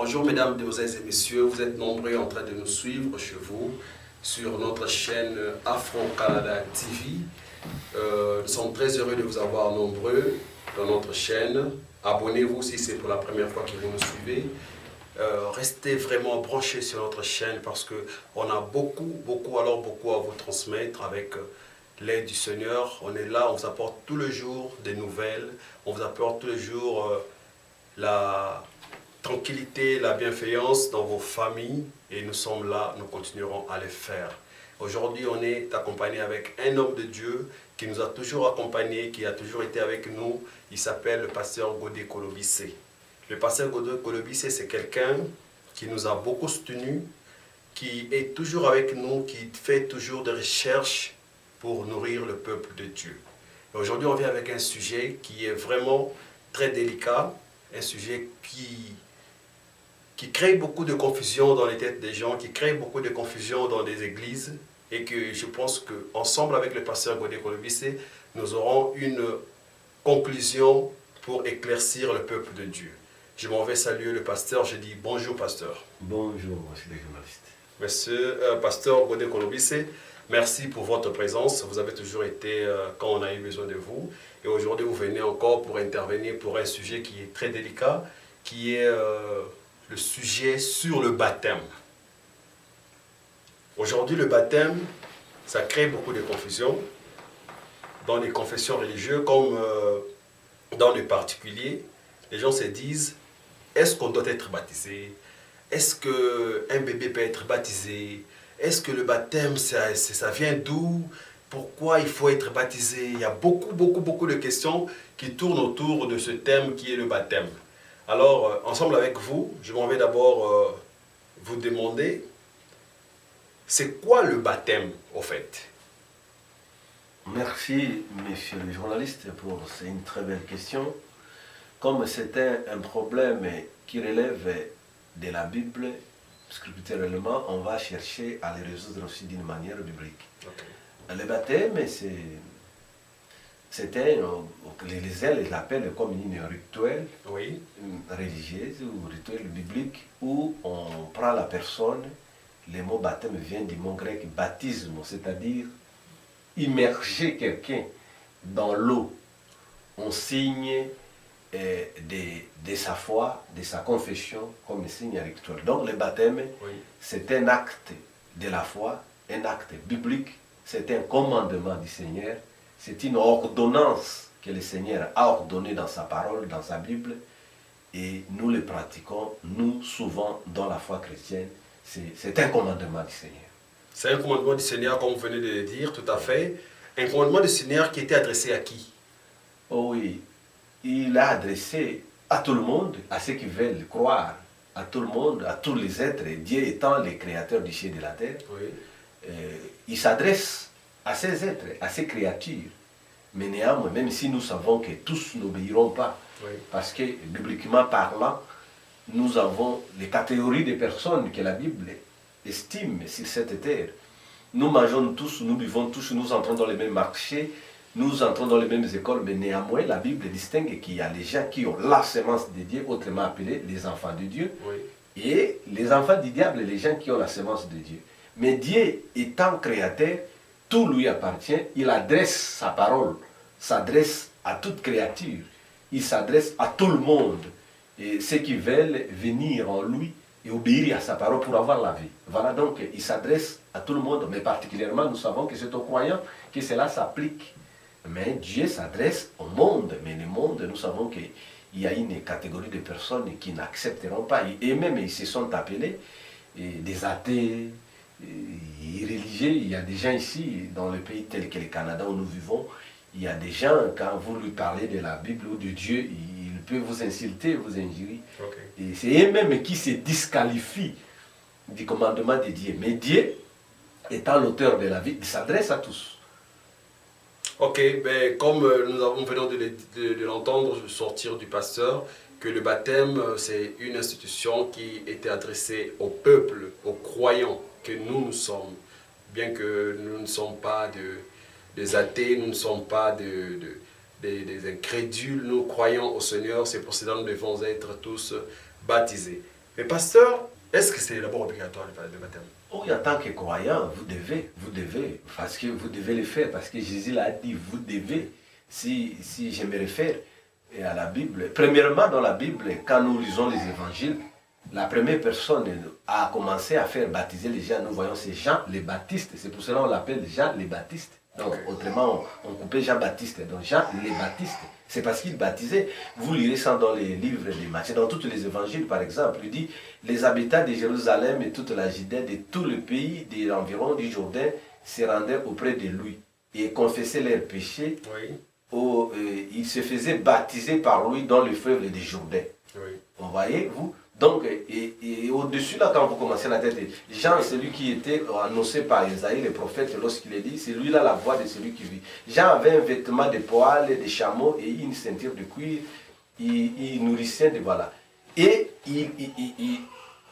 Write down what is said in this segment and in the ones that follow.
Bonjour mesdames, demoiselles et messieurs, vous êtes nombreux en train de nous suivre chez vous sur notre chaîne Afro Canada TV. Nous sommes très heureux de vous avoir nombreux dans notre chaîne. Abonnez-vous si c'est pour la première fois que vous nous suivez. Restez vraiment branchés sur notre chaîne parce qu'on a beaucoup à vous transmettre avec l'aide du Seigneur. On est là, on vous apporte tous les jours des nouvelles, on vous apporte tous les jours la tranquillité, la bienveillance dans vos familles et nous sommes là, nous continuerons à les faire. Aujourd'hui, on est accompagné avec un homme de Dieu qui nous a toujours accompagnés, qui a toujours été avec nous. Il s'appelle le pasteur Godé Kolobissé. Le pasteur Godé Kolobissé, c'est quelqu'un qui nous a beaucoup soutenus, qui est toujours avec nous, qui fait toujours des recherches pour nourrir le peuple de Dieu. Aujourd'hui, on vient avec un sujet qui est vraiment très délicat, un sujet qui crée beaucoup de confusion dans les têtes des gens, qui crée beaucoup de confusion dans les églises, et que je pense qu'ensemble avec le pasteur Godé Kolobissé, nous aurons une conclusion pour éclaircir le peuple de Dieu. Je m'en vais saluer le pasteur, je dis bonjour pasteur. Bonjour monsieur le journaliste. Monsieur pasteur Godé Kolobissé, merci pour votre présence, vous avez toujours été quand on a eu besoin de vous, et aujourd'hui vous venez encore pour intervenir pour un sujet qui est très délicat, qui est le sujet sur le baptême. Aujourd'hui, le baptême, ça crée beaucoup de confusion dans les confessions religieuses comme dans les particuliers. Les gens se disent, est-ce qu'on doit être baptisé? Est-ce qu'un bébé peut être baptisé? Est-ce que le baptême, ça vient d'où? Pourquoi il faut être baptisé? Il y a beaucoup de questions qui tournent autour de ce thème qui est le baptême. Alors, ensemble avec vous, je m'en vais d'abord vous demander, c'est quoi le baptême, au fait? Merci, monsieur le journaliste, c'est une très belle question. Comme c'était un problème qui relève de la Bible, scripturalement, on va chercher à le résoudre aussi d'une manière biblique. Okay. Le baptême, c'était, les ailes l'appellent comme une rituel religieuse ou rituel biblique où on prend la personne. Le mot baptême vient du mot grec baptisme, c'est-à-dire immerger quelqu'un dans l'eau. On signe de sa foi, de sa confession comme signe rituel. Donc le baptême, c'est un acte de la foi, un acte biblique, c'est un commandement du Seigneur, c'est une ordonnance que le Seigneur a ordonnée dans sa parole, dans sa Bible, et nous le pratiquons, nous, souvent, dans la foi chrétienne. C'est un commandement du Seigneur. C'est un commandement du Seigneur, comme vous venez de le dire, tout à fait. Un commandement du Seigneur qui était adressé à qui? Oh oui, il a adressé à tout le monde, à ceux qui veulent croire, à tout le monde, à tous les êtres, Dieu étant le créateur du ciel et de la terre. Il s'adresse à ces êtres, à ces créatures. Mais néanmoins, même si nous savons que tous n'obéiront pas, parce que, bibliquement parlant, nous avons les catégories de personnes que la Bible estime sur cette terre. Nous mangeons tous, nous vivons tous, nous entrons dans les mêmes marchés, nous entrons dans les mêmes écoles, mais néanmoins, la Bible distingue qu'il y a les gens qui ont la semence de Dieu, autrement appelés les enfants de Dieu, et les enfants du diable, les gens qui ont la semence de Dieu. Mais Dieu étant créateur, tout lui appartient, il adresse sa parole, s'adresse à toute créature, il s'adresse à tout le monde. Et ceux qui veulent venir en lui et obéir à sa parole pour avoir la vie. Voilà, donc il s'adresse à tout le monde, mais particulièrement nous savons que c'est aux croyants que cela s'applique. Mais Dieu s'adresse au monde, mais le monde, nous savons qu'il y a une catégorie de personnes qui n'accepteront pas, et même ils se sont appelés des athées, irréligieux. Il y a des gens ici, dans le pays tel que le Canada où nous vivons, il y a des gens, quand vous lui parlez de la Bible ou de Dieu, il peut vous insulter, vous injurer. Et c'est eux-mêmes qui se disqualifient du commandement de Dieu. Mais Dieu, étant l'auteur de la vie, il s'adresse à tous. Ok, ben, comme nous venons de l'entendre sortir du pasteur, que le baptême, c'est une institution qui était adressée au peuple, aux croyants que nous sommes. Bien que nous ne sommes pas des athées, nous ne sommes pas des incrédules, nous croyons au Seigneur, c'est pour cela que nous devons être tous baptisés. Mais pasteur, est-ce que c'est d'abord obligatoire le baptême? Oui, en tant que croyant, vous devez, parce que vous devez le faire, parce que Jésus l'a dit, vous devez. Si je me réfère à la Bible, premièrement dans la Bible, quand nous lisons les évangiles, la première personne a commencé à faire baptiser les gens, nous voyons, c'est Jean le Baptiste, c'est pour cela qu'on l'appelle Jean le Baptiste. Donc, autrement, on coupait Jean-Baptiste. Donc, Jean le Baptiste, c'est parce qu'il baptisait. Vous lirez ça dans les livres de Matthieu, dans tous les évangiles, par exemple. Il dit, les habitants de Jérusalem et toute la Judée, de tout le pays, de l'environ du Jourdain, se rendaient auprès de lui et confessaient leurs péchés. Oui. Ils se faisaient baptiser par lui dans le fleuve de Jourdain. Oui. Vous voyez, vous? Donc, et au-dessus, là, quand vous commencez la tête, Jean, celui qui était annoncé par Isaïe, le prophète, lorsqu'il est dit, c'est lui-là la voix de celui qui vit. Jean avait un vêtement de poils, de chameau et une ceinture de cuir. Il nourrissait, voilà. Et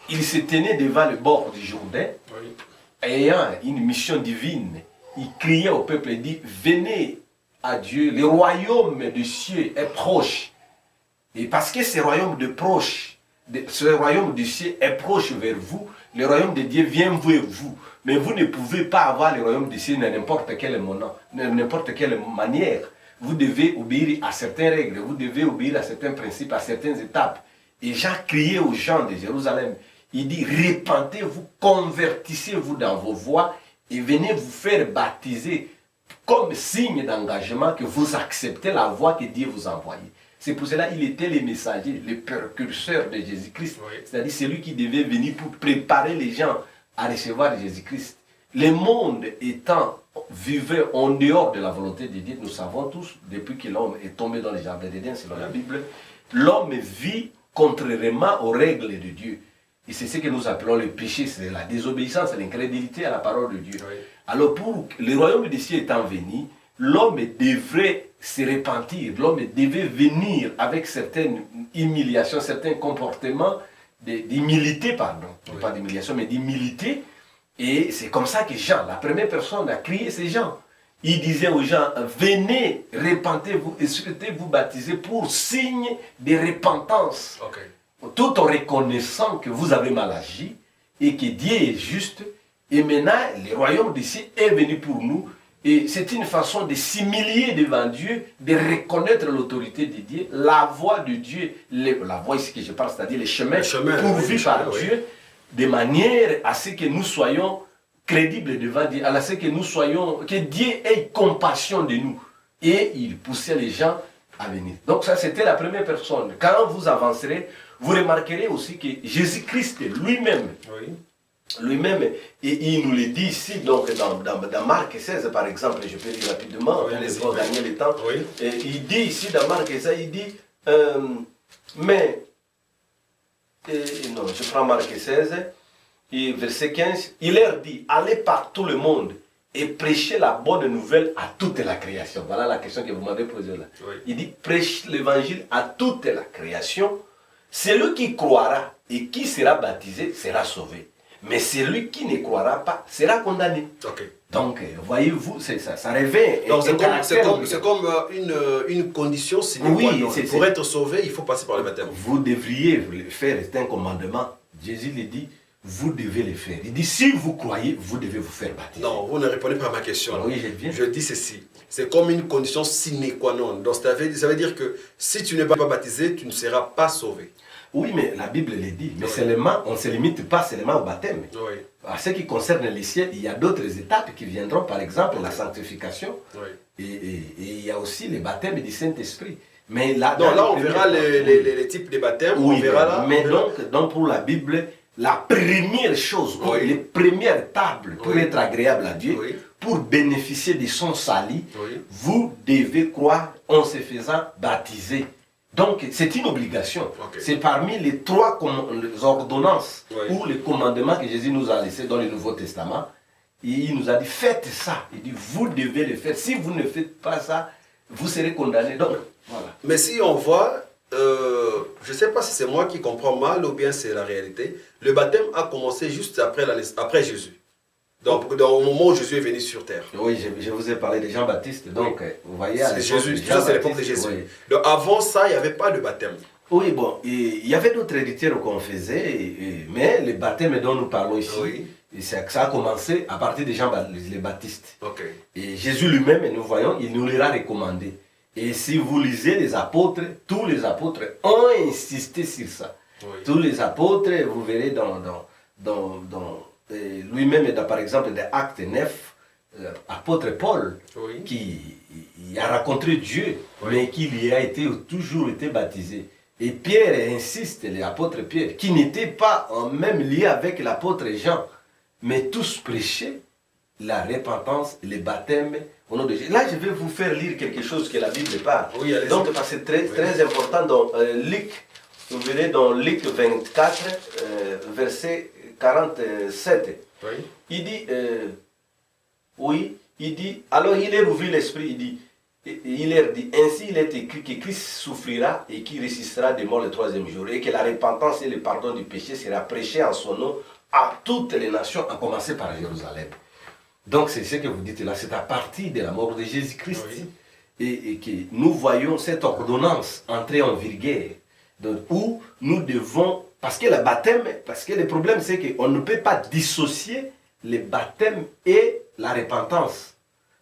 il se tenait devant le bord du Jourdain, oui, ayant une mission divine. Il criait au peuple et dit, venez à Dieu, le royaume des cieux est proche. Et parce que ce royaume de proche, ce royaume du ciel est proche vers vous, le royaume de Dieu vient vers vous. Mais vous ne pouvez pas avoir le royaume du ciel de n'importe quelle manière. Vous devez obéir à certaines règles, vous devez obéir à certains principes, à certaines étapes. Et Jean criait aux gens de Jérusalem, il dit, repentez-vous, convertissez-vous dans vos voies et venez vous faire baptiser comme signe d'engagement que vous acceptez la voie que Dieu vous a envoyée. C'est pour cela qu'il était le messager, le précurseur de Jésus-Christ. Oui. C'est-à-dire celui qui devait venir pour préparer les gens à recevoir Jésus-Christ. Le monde vivait en dehors de la volonté de Dieu. Nous savons tous, depuis que l'homme est tombé dans les jardins d'Éden, selon la Bible, l'homme vit contrairement aux règles de Dieu. Et c'est ce que nous appelons le péché, c'est la désobéissance, l'incrédulité à la parole de Dieu. Oui. Alors pour le royaume des cieux étant venu, l'homme devrait se repentir, l'homme devait venir avec certaines humiliations, certains comportements d'humilité, pardon, oui, pas d'humiliation, mais d'humilité. Et c'est comme ça que Jean, la première personne, a crié, c'est Jean. Il disait aux gens, venez, repentez-vous et souhaitez-vous baptiser pour signe de repentance. Okay. Tout en reconnaissant que vous avez mal agi et que Dieu est juste. Et maintenant, le royaume d'ici est venu pour nous. Et c'est une façon de s'humilier devant Dieu, de reconnaître l'autorité de Dieu, la voie de Dieu, la voie ici que je parle, c'est-à-dire les chemins pourvus par Dieu, de manière à ce que nous soyons crédibles devant Dieu, à ce que nous soyons, que Dieu ait compassion de nous. Et il poussait les gens à venir. Donc ça, c'était la première personne. Quand vous avancerez, vous remarquerez aussi que Jésus-Christ lui-même, oui, lui-même, et il nous le dit ici, donc dans Marc 16 par exemple, je peux lire rapidement, oui, pour gagner le temps. Oui. Et il dit ici dans Marc 16, il dit, non, je prends Marc 16, et verset 15, il leur dit, allez par tout le monde et prêchez la bonne nouvelle à toute la création. Voilà la question que vous m'avez posée là. Oui. Il dit, prêchez l'évangile à toute la création. Celui qui croira et qui sera baptisé sera sauvé. Mais celui qui ne croira pas sera condamné. Okay. Donc, voyez-vous, ça révèle. C'est comme une condition sine qua non. Pour être sauvé, il faut passer par le baptême. Vous devriez le faire, c'est un commandement. Jésus le dit, vous devez le faire. Il dit, si vous croyez, vous devez vous faire baptiser. Non, vous ne répondez pas à ma question. Oui, je dis ceci. C'est comme une condition sine qua non. Donc, ça veut dire que si tu n'es pas baptisé, tu ne seras pas sauvé. Oui, mais la Bible le dit. Mais seulement, on ne se limite pas seulement au baptême. Oui. À ce qui concerne les ciels, il y a d'autres étapes qui viendront, par exemple la sanctification. Oui. Et il y a aussi le baptême du Saint-Esprit. Mais là, on verra les types de baptêmes. Oui, on verra là. Mais donc pour la Bible, la première chose, oui, les premières tables pour être agréable à Dieu, oui, pour bénéficier de son salut, oui, vous devez croire en se faisant baptiser. Donc, c'est une obligation. Okay. C'est parmi les trois ordonnances, oui, ou les commandements que Jésus nous a laissés dans le Nouveau Testament. Il nous a dit, faites ça. Il dit, vous devez le faire. Si vous ne faites pas ça, vous serez condamné. Donc, voilà. Mais si on voit, je ne sais pas si c'est moi qui comprends mal ou bien c'est la réalité, le baptême a commencé juste après Jésus. Donc, au moment où Jésus est venu sur terre. Oui, je vous ai parlé de Jean-Baptiste. Donc, oui, vous voyez, c'est Jésus. Ça, c'est l'époque de Jésus. Oui. Donc, avant ça, il n'y avait pas de baptême. Oui, bon, il y avait d'autres éditeurs qu'on faisait, mais le baptême dont nous parlons ici, Oui. ça a commencé à partir des gens les baptistes. Ok. Et Jésus lui-même, nous voyons, il nous l'a recommandé. Et si vous lisez les apôtres, tous les apôtres ont insisté sur ça. Oui. Tous les apôtres, vous verrez lui-même, par exemple, dans Acte 9, apôtre Paul, oui, qui a rencontré Dieu, oui, mais qui y a toujours été baptisé. Et Pierre insiste, l'apôtre Pierre, qui n'était pas en même lieu avec l'apôtre Jean, mais tous prêchaient la repentance, le baptême au nom de Jésus. Là, je vais vous faire lire quelque chose que la Bible parle. Oui, donc, parce que c'est très, très important dans Luc, vous verrez dans Luc 24, verset 47. Oui. Il dit, alors il leur ouvrit l'esprit, il leur dit, ainsi il est écrit que Christ souffrira et qu'il ressuscitera de mort le troisième jour, et que la repentance et le pardon du péché sera prêché en son nom à toutes les nations, à commencer par Jérusalem. Donc c'est ce que vous dites là, c'est à partir de la mort de Jésus-Christ, oui, et que nous voyons cette ordonnance entrer en vigueur, où nous devons, parce que le baptême, parce que le problème c'est qu'on ne peut pas dissocier le baptême et la repentance.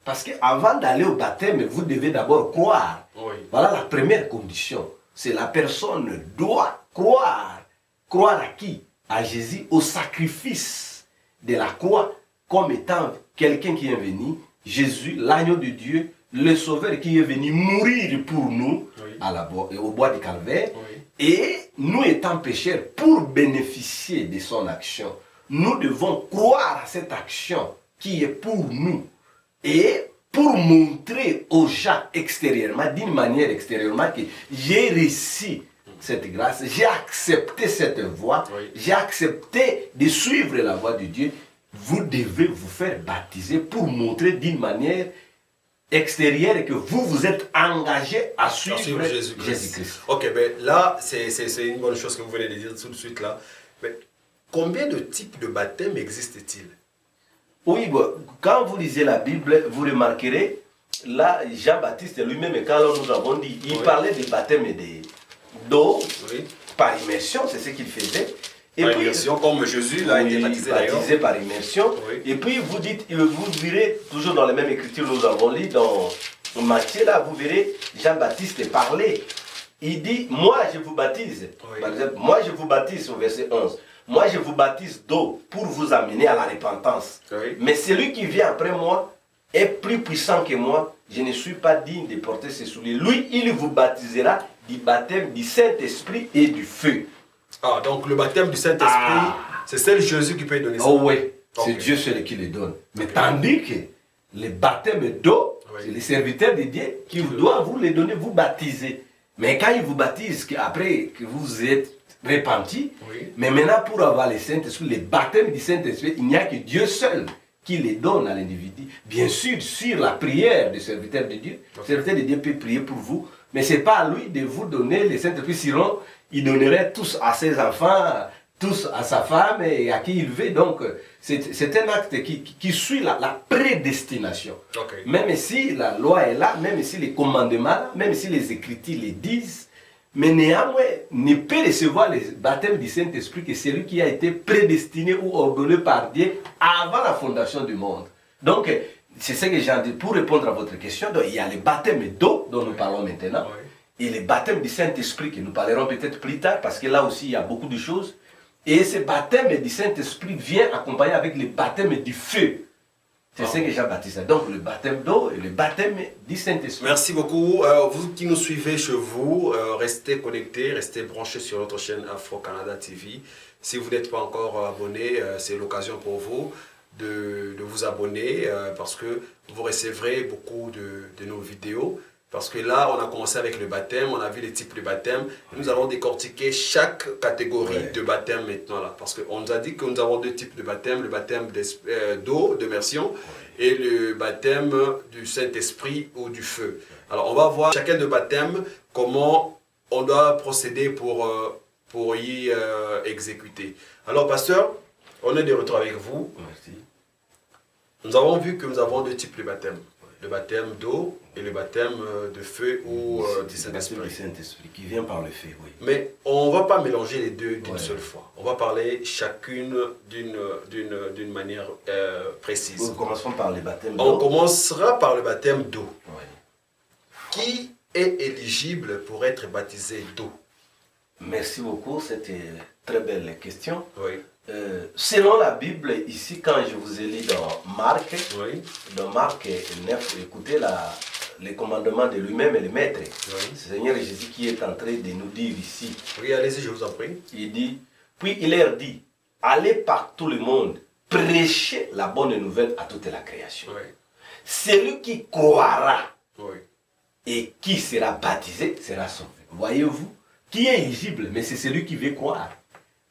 Parce qu'avant d'aller au baptême, vous devez d'abord croire. Oui. Voilà la première condition. C'est la personne doit croire. Croire à qui? À Jésus, au sacrifice de la croix, comme étant quelqu'un qui est venu, Jésus, l'agneau de Dieu, le sauveur qui est venu mourir pour nous, oui, au bois du Calvaire. Oui. Et nous étant pécheurs, pour bénéficier de son action, nous devons croire à cette action qui est pour nous. Et pour montrer aux gens extérieurement, d'une manière extérieurement, que j'ai reçu cette grâce, j'ai accepté cette voie, oui, j'ai accepté de suivre la voie de Dieu, vous devez vous faire baptiser pour montrer d'une manière extérieure que vous êtes engagé à suivre Jésus-Christ. Ok, ben là, c'est une bonne chose que vous venez de dire tout de suite là. Mais combien de types de baptême existent-ils? Oui, bon, quand vous lisez la Bible, vous remarquerez, là, Jean-Baptiste lui-même, quand nous avons dit, il, oui, parlait des baptêmes d'eau, oui, par immersion, c'est ce qu'il faisait. Et par puis, immersion, comme Jésus l'a été baptisé par immersion. Oui. Et puis vous dites, vous verrez, toujours dans les mêmes écritures nous avons lu, dans Matthieu, là, vous verrez, Jean-Baptiste parlait. Il dit, moi je vous baptise, oui, par exemple, moi je vous baptise au verset 11. Moi, je vous baptise d'eau pour vous amener à la repentance. Oui. Mais celui qui vient après moi est plus puissant que moi. Je ne suis pas digne de porter ses souliers. Lui, il vous baptisera du baptême du Saint-Esprit et du feu. Ah, donc le baptême du Saint-Esprit, c'est seul Jésus qui peut donner ça. Oh oui, okay, c'est Dieu seul qui le donne. Mais tandis que le baptême d'eau, oui, c'est les serviteurs de Dieu qui doivent vous le donner, vous baptiser. Mais quand il vous baptise, après que vous êtes repenti, oui, mais maintenant pour avoir le Saint-Esprit, le baptême du Saint-Esprit, il n'y a que Dieu seul qui le donne à l'individu. Bien sûr, sur la prière des serviteurs de Dieu, okay, le serviteur de Dieu peut prier pour vous, mais ce n'est pas à lui de vous donner le Saint-Esprit, sinon il donnerait tous à ses enfants, tous à sa femme et à qui il veut. Donc c'est un acte qui suit la prédestination. Okay. Même si la loi est là, même si les commandements, même si les Écritures les disent, mais néanmoins, ne peut recevoir le baptême du Saint-Esprit que celui qui a été prédestiné ou ordonné par Dieu avant la fondation du monde. Donc, c'est ce que j'ai dit. Pour répondre à votre question, donc, il y a le baptême d'eau dont nous parlons maintenant, et le baptême du Saint-Esprit que nous parlerons peut-être plus tard, parce que là aussi, il y a beaucoup de choses. Et ce baptême du Saint-Esprit vient accompagné avec le baptême du feu. C'est ce que Jean-Baptiste a. Donc le baptême d'eau et le baptême du Saint-Esprit. Merci beaucoup. Vous qui nous suivez chez vous, restez connectés, restez branchés sur notre chaîne Afro-Canada TV. Si vous n'êtes pas encore abonné, c'est l'occasion pour vous de vous abonner parce que vous recevrez beaucoup de nos vidéos. Parce que là, on a commencé avec le baptême, on a vu les types de baptême. Nous allons décortiquer chaque catégorie de baptême maintenant. Là, parce qu'on nous a dit que nous avons deux types de baptême. Le baptême d'eau, d'immersion, et le baptême du Saint-Esprit ou du feu. Alors, on va voir chacun de baptême, comment on doit procéder pour y exécuter. Alors, pasteur, on est de retour avec vous. Merci. Nous avons vu que nous avons deux types de baptême. le baptême d'eau et le baptême de feu ou du Saint-Esprit. Saint-Esprit qui vient par le feu, oui. Mais on ne va pas mélanger les deux d'une seule fois. On va parler chacune d'une manière précise. Nous commençons par le baptême d'eau. On commencera par le baptême d'eau. Oui. Qui est éligible pour être baptisé d'eau? Merci beaucoup, c'était une très belle question. Oui. Selon la Bible, ici, quand je vous ai lu dans Marc, Oui. dans Marc 9, écoutez les commandements de lui-même et le maître. Oui. C'est le Seigneur Jésus qui est en train de nous dire ici. Oui, allez-y, je vous en prie. Il dit, puis il leur dit, allez par tout le monde, prêchez la bonne nouvelle à toute la création. Oui. Celui qui croira Oui. et qui sera baptisé sera sauvé. Voyez-vous, qui est éligible, mais c'est celui qui veut croire.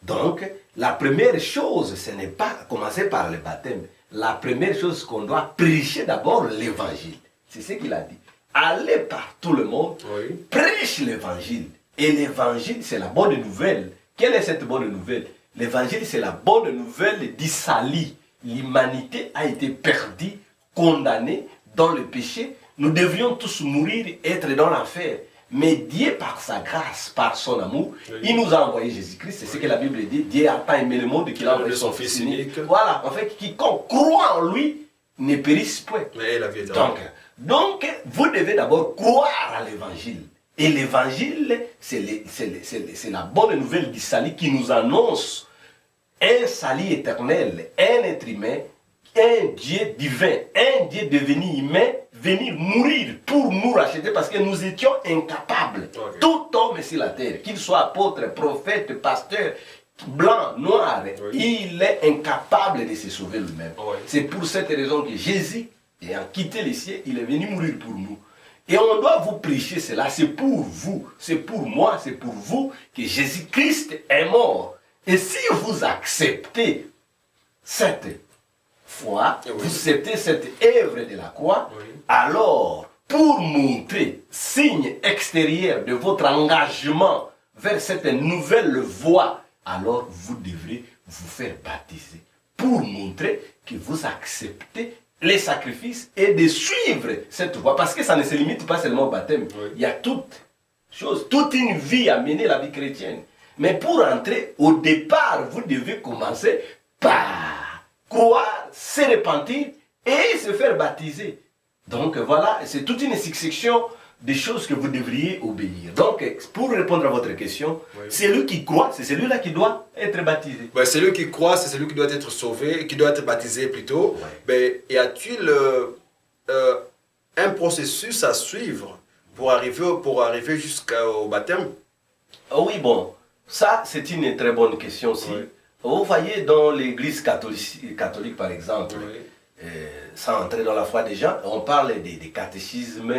Donc, la première chose, ce n'est pas commencer par le baptême. La première chose qu'on doit prêcher d'abord, l'évangile. C'est ce qu'il a dit. Allez par tout le monde, Oui. prêche l'évangile. Et l'évangile, c'est la bonne nouvelle. Quelle est cette bonne nouvelle? L'évangile, c'est la bonne nouvelle du salut. L'humanité a été perdue, condamnée dans le péché. Nous devions tous mourir, être dans l'enfer. Mais Dieu, par sa grâce, par son amour, oui. il nous a envoyé Jésus-Christ. C'est ce que la Bible dit. Dieu a tant aimé le monde qu'il a envoyé son Fils unique. Voilà, en fait, quiconque croit en lui ne périsse point. Mais la vie est dans Donc, vous devez d'abord croire à l'évangile. Et l'évangile, c'est la bonne nouvelle du salut qui nous annonce un salut éternel, un être humain, un Dieu divin, un Dieu devenu humain, venir mourir pour nous racheter parce que nous étions incapables. Okay. Tout homme sur la terre, qu'il soit apôtre, prophète, pasteur, blanc, noir, oui. Il est incapable de se sauver lui-même. Oui. C'est pour cette raison que Jésus, ayant quitté les cieux, il est venu mourir pour nous. Et on doit vous prêcher cela, c'est pour vous, c'est pour moi, c'est pour vous que Jésus-Christ est mort. Et si vous acceptez cette foi, oui. Vous acceptez cette œuvre de la croix, oui. Alors, pour montrer, signe extérieur de votre engagement vers cette nouvelle voie, alors vous devrez vous faire baptiser. Pour montrer que vous acceptez les sacrifices et de suivre cette voie. Parce que ça ne se limite pas seulement au baptême. Oui. Il y a toute chose, toute une vie à mener la vie chrétienne. Mais pour entrer, au départ, vous devez commencer par croire, se repentir et se faire baptiser. Donc voilà, c'est toute une succession de choses que vous devriez obéir. Donc, pour répondre à votre question, oui. Celui qui croit, c'est celui-là qui doit être baptisé. Ouais, celui qui croit, c'est celui qui doit être sauvé, qui doit être baptisé plutôt. Ouais. Mais y a-t-il un processus à suivre pour arriver jusqu'au baptême? Oui, bon, ça c'est une très bonne question aussi. Oui. Vous voyez dans l'église catholique par exemple, oui. Sans entrer dans la foi des gens, on parle des catéchismes,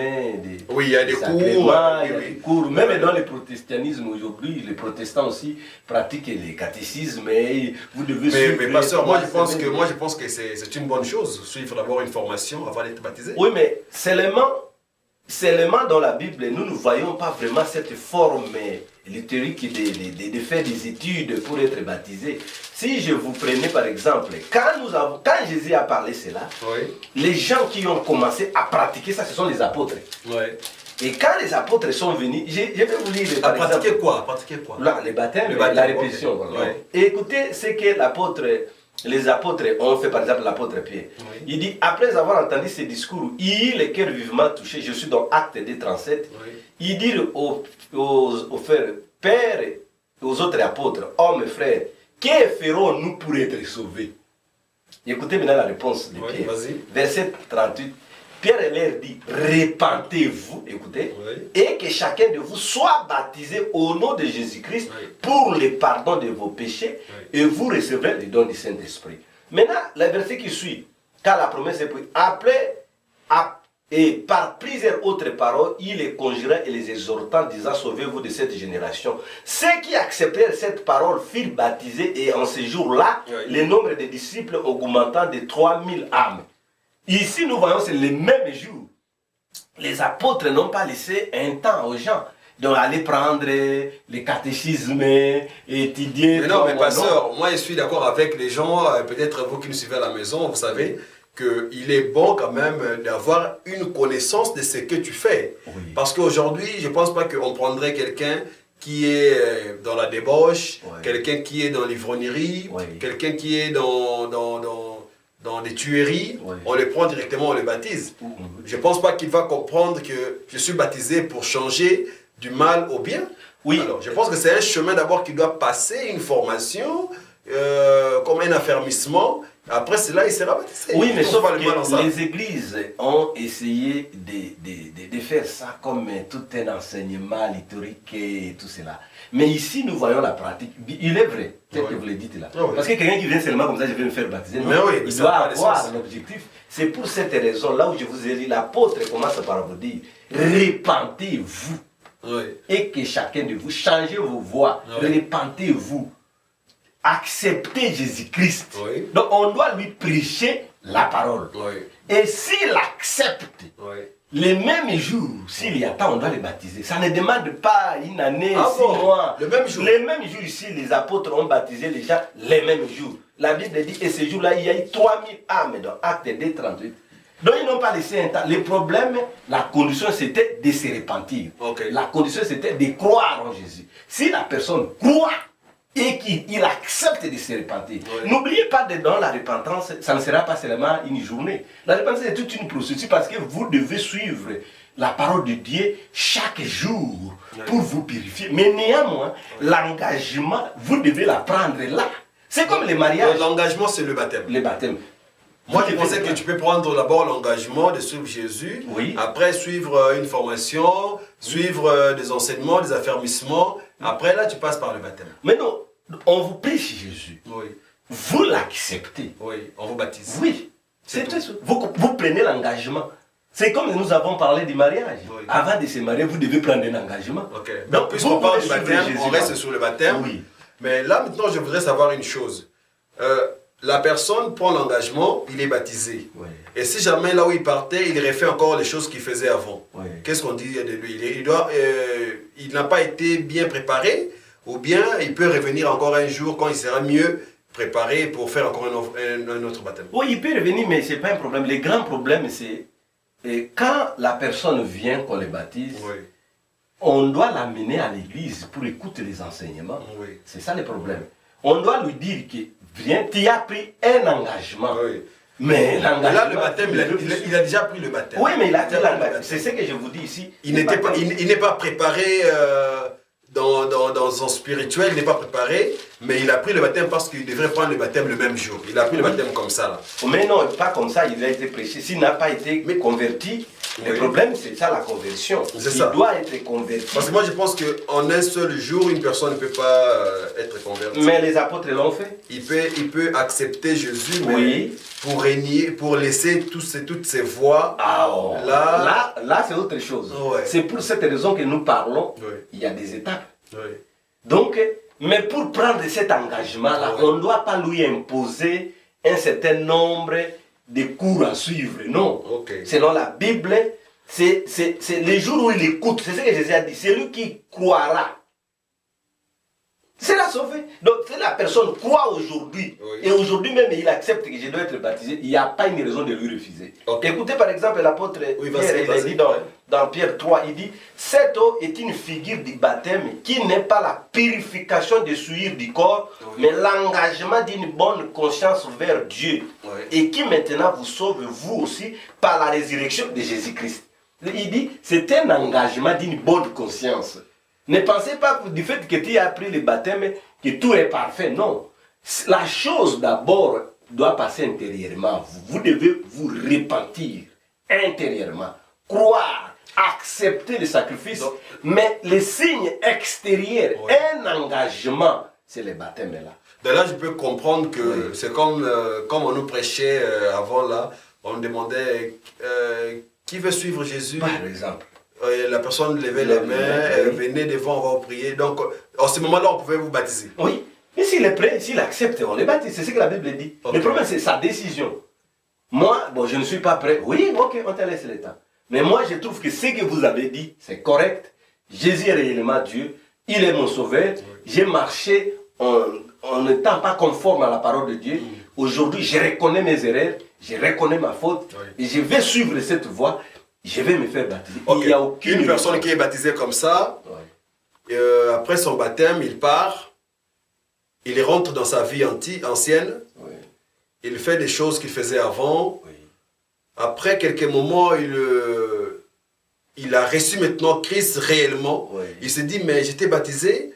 oui, il y a des cours, il y a des cours. Même dans le protestantisme aujourd'hui, les protestants aussi pratiquent les catéchismes et vous devez suivre. Mais pasteur, moi je pense que c'est une bonne chose, suivre d'abord une formation avant d'être baptisé. Oui, mais seulement dans la Bible, nous ne voyons pas vraiment cette forme liturgique de faire des études pour être baptisé. Si je vous prenais par exemple, quand Jésus a parlé cela, oui. Les gens qui ont commencé à pratiquer ça, ce sont les apôtres. Oui. Et quand les apôtres sont venus, je vais vous lire à pratiquer quoi? Là, le baptême, la répétition. Okay. Voilà. Oui. Et écoutez ce que les apôtres ont fait, par exemple l'apôtre Pierre. Oui. Il dit, après avoir entendu ces discours, il eut le cœur vivement touché. Je suis dans Acte 2:37. Oui. Il dit aux frères, pères et aux autres apôtres, hommes et frères, que ferons-nous pour être sauvés? Écoutez maintenant la réponse de Pierre. Verset 38. Pierre leur dit, repentez-vous, écoutez, oui. Et que chacun de vous soit baptisé au nom de Jésus-Christ, oui. Pour le pardon de vos péchés, oui. Et vous recevrez le don du Saint-Esprit. Maintenant, le verset qui suit, car la promesse est prise, après, et par plusieurs autres paroles, il les conjurait et les exhortant, disant, sauvez-vous de cette génération. Ceux qui acceptèrent cette parole furent baptisés, et en ce jour-là, oui. Le nombre de disciples augmentant de 3000 âmes. Ici, nous voyons, c'est le même jour. Les apôtres n'ont pas laissé un temps aux gens. Donc, aller prendre les catéchismes, étudier. Mais non, mais pasteur, moi je suis d'accord avec les gens, peut-être vous qui nous suivez à la maison, vous savez, qu'il est bon quand même d'avoir une connaissance de ce que tu fais. Oui. Parce qu'aujourd'hui, je ne pense pas qu'on prendrait quelqu'un qui est dans la débauche, quelqu'un qui est dans l'ivrognerie, quelqu'un qui est dans des tueries, on le prend directement, on le baptise. Je ne pense pas qu'il va comprendre que je suis baptisé pour changer du mal au bien. Oui. Alors, je pense que c'est un chemin d'abord qui doit passer une formation, comme un affermissement. Après cela, il sera baptisé. Oui, mais sauf que les églises ont essayé de faire ça comme tout un enseignement liturgique et tout cela. Mais ici, nous voyons la pratique. Il est vrai, tel que vous le dites là. Parce que quelqu'un qui vient seulement comme ça, je vais me faire baptiser. Non, il doit avoir un objectif. C'est pour cette raison, là où je vous ai dit, l'apôtre commence par vous dire, répentez-vous. Et que chacun de vous, changez vos voies, répentez-vous. Acceptez Jésus-Christ. Donc on doit lui prêcher la parole. Et s'il accepte, les mêmes jours, s'il y a temps, on doit le baptiser. Ça ne demande pas une année, 6 mois. Le même jour. Les mêmes jours ici, les apôtres ont baptisé les gens les mêmes jours. La Bible dit, et ce jour-là, il y a eu 3000 âmes dans Acte 2, 38. Donc ils n'ont pas laissé un temps. Le problème, la condition c'était de se repentir. La condition c'était de croire en Jésus. Si la personne croit, et qu'il accepte de se repentir. N'oubliez pas que dans la repentance, ça ne sera pas seulement une journée. La repentance est toute une procédure parce que vous devez suivre la parole de Dieu chaque jour pour vous purifier. Mais néanmoins, l'engagement, vous devez la prendre là. C'est comme les mariages. L'engagement, c'est le baptême. Le baptême. Moi, je pensais que tu peux prendre d'abord l'engagement de suivre Jésus, après suivre une formation, suivre des enseignements, des affermissements. Après, là, tu passes par le baptême. Mais non, on vous prêche Jésus. Vous l'acceptez. On vous baptise. Oui, c'est tout. Vous prenez l'engagement. C'est comme nous avons parlé du mariage. Avant de se marier, vous devez prendre un engagement. Donc, puisqu'on parle du baptême, on reste sur le baptême. Mais là, maintenant, je voudrais savoir une chose. La personne prend l'engagement, il est baptisé. Et si jamais là où il partait, il refait encore les choses qu'il faisait avant, qu'est-ce qu'on dit de lui? Il n'a pas été bien préparé, ou bien il peut revenir encore un jour quand il sera mieux préparé pour faire encore un autre baptême. Oui, il peut revenir, mais ce n'est pas un problème. Le grand problème, c'est quand la personne vient qu'on le baptise, on doit l'amener à l'église pour écouter les enseignements. C'est ça le problème. On doit lui dire que viens, tu as pris un engagement. Mais l'engagement. Là, le baptême, il a déjà pris le baptême. Oui, mais il a pris l'engagement. C'est ce que je vous dis ici. Il n'est pas préparé dans son spirituel, il n'est pas préparé, mais il a pris le baptême parce qu'il devrait prendre le baptême le même jour. Il a pris le baptême comme ça, là. Mais non, pas comme ça, il a été prêché. S'il n'a pas été converti, le problème, c'est ça la conversion. Il doit être converti. Parce que moi, je pense qu'en un seul jour, une personne ne peut pas être convertie. Mais les apôtres l'ont fait. Il peut accepter Jésus, mais pour régner, pour laisser toutes ces voies. Là c'est autre chose. C'est pour cette raison que nous parlons. Il y a des étapes. Donc, mais pour prendre cet engagement-là, on ne doit pas lui imposer un certain nombre de cours à suivre. Non. Selon la Bible, c'est les jours où il écoute. C'est ce que Jésus a dit. C'est lui qui croira. C'est la sauvé. Donc, si la personne croit aujourd'hui, et aujourd'hui même il accepte que je dois être baptisé, il n'y a pas une raison de lui refuser. Écoutez par exemple l'apôtre Pierre, il dit dans Pierre 3, il dit « Cette eau est une figure du baptême qui n'est pas la purification des souillures du corps, mais l'engagement d'une bonne conscience vers Dieu, et qui maintenant vous sauve vous aussi par la résurrection de Jésus-Christ. » Il dit « C'est un engagement d'une bonne conscience. » Ne pensez pas du fait que tu as pris le baptême que tout est parfait. Non. La chose d'abord doit passer intérieurement. Vous devez vous repentir intérieurement. Croire, accepter le sacrifice. Mais les signes extérieurs, un engagement, c'est le baptême là. De là, je peux comprendre que c'est comme on nous prêchait avant là. On demandait qui veut suivre Jésus. Par exemple. La personne levait les mains, venait devant, on va prier. Donc, en ce moment-là, on pouvait vous baptiser. Oui, mais s'il est prêt, s'il accepte, on le baptise. C'est ce que la Bible dit. Le problème, c'est sa décision. Moi, bon, je ne suis pas prêt. Oui, ok, on te laisse le temps. Mais moi, je trouve que ce que vous avez dit, c'est correct. Jésus est réellement Dieu. Il est mon sauveur. J'ai marché en n'étant pas conforme à la parole de Dieu. Aujourd'hui, je reconnais mes erreurs. je reconnais ma faute, et je vais suivre cette voie, je vais me faire baptiser. Okay. Il y a aucune Une personne qui est baptisée comme ça, après son baptême, il part, il rentre dans sa vie ancienne, il fait des choses qu'il faisait avant. Après quelques moments, il a reçu maintenant Christ réellement. Il se dit, mais j'étais baptisé,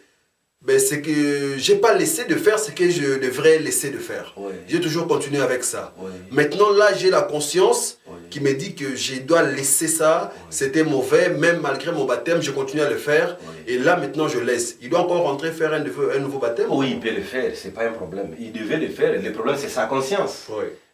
mais c'est que je n'ai pas laissé de faire ce que je devrais laisser de faire. J'ai toujours continué avec ça. Maintenant, là, j'ai la conscience qui me dit que je dois laisser ça. C'était mauvais, même malgré mon baptême, je continue à le faire. Et là, maintenant, je laisse. Il doit encore rentrer faire un nouveau baptême? Oui, il peut le faire, ce n'est pas un problème. Il devait le faire. Le problème, c'est sa conscience.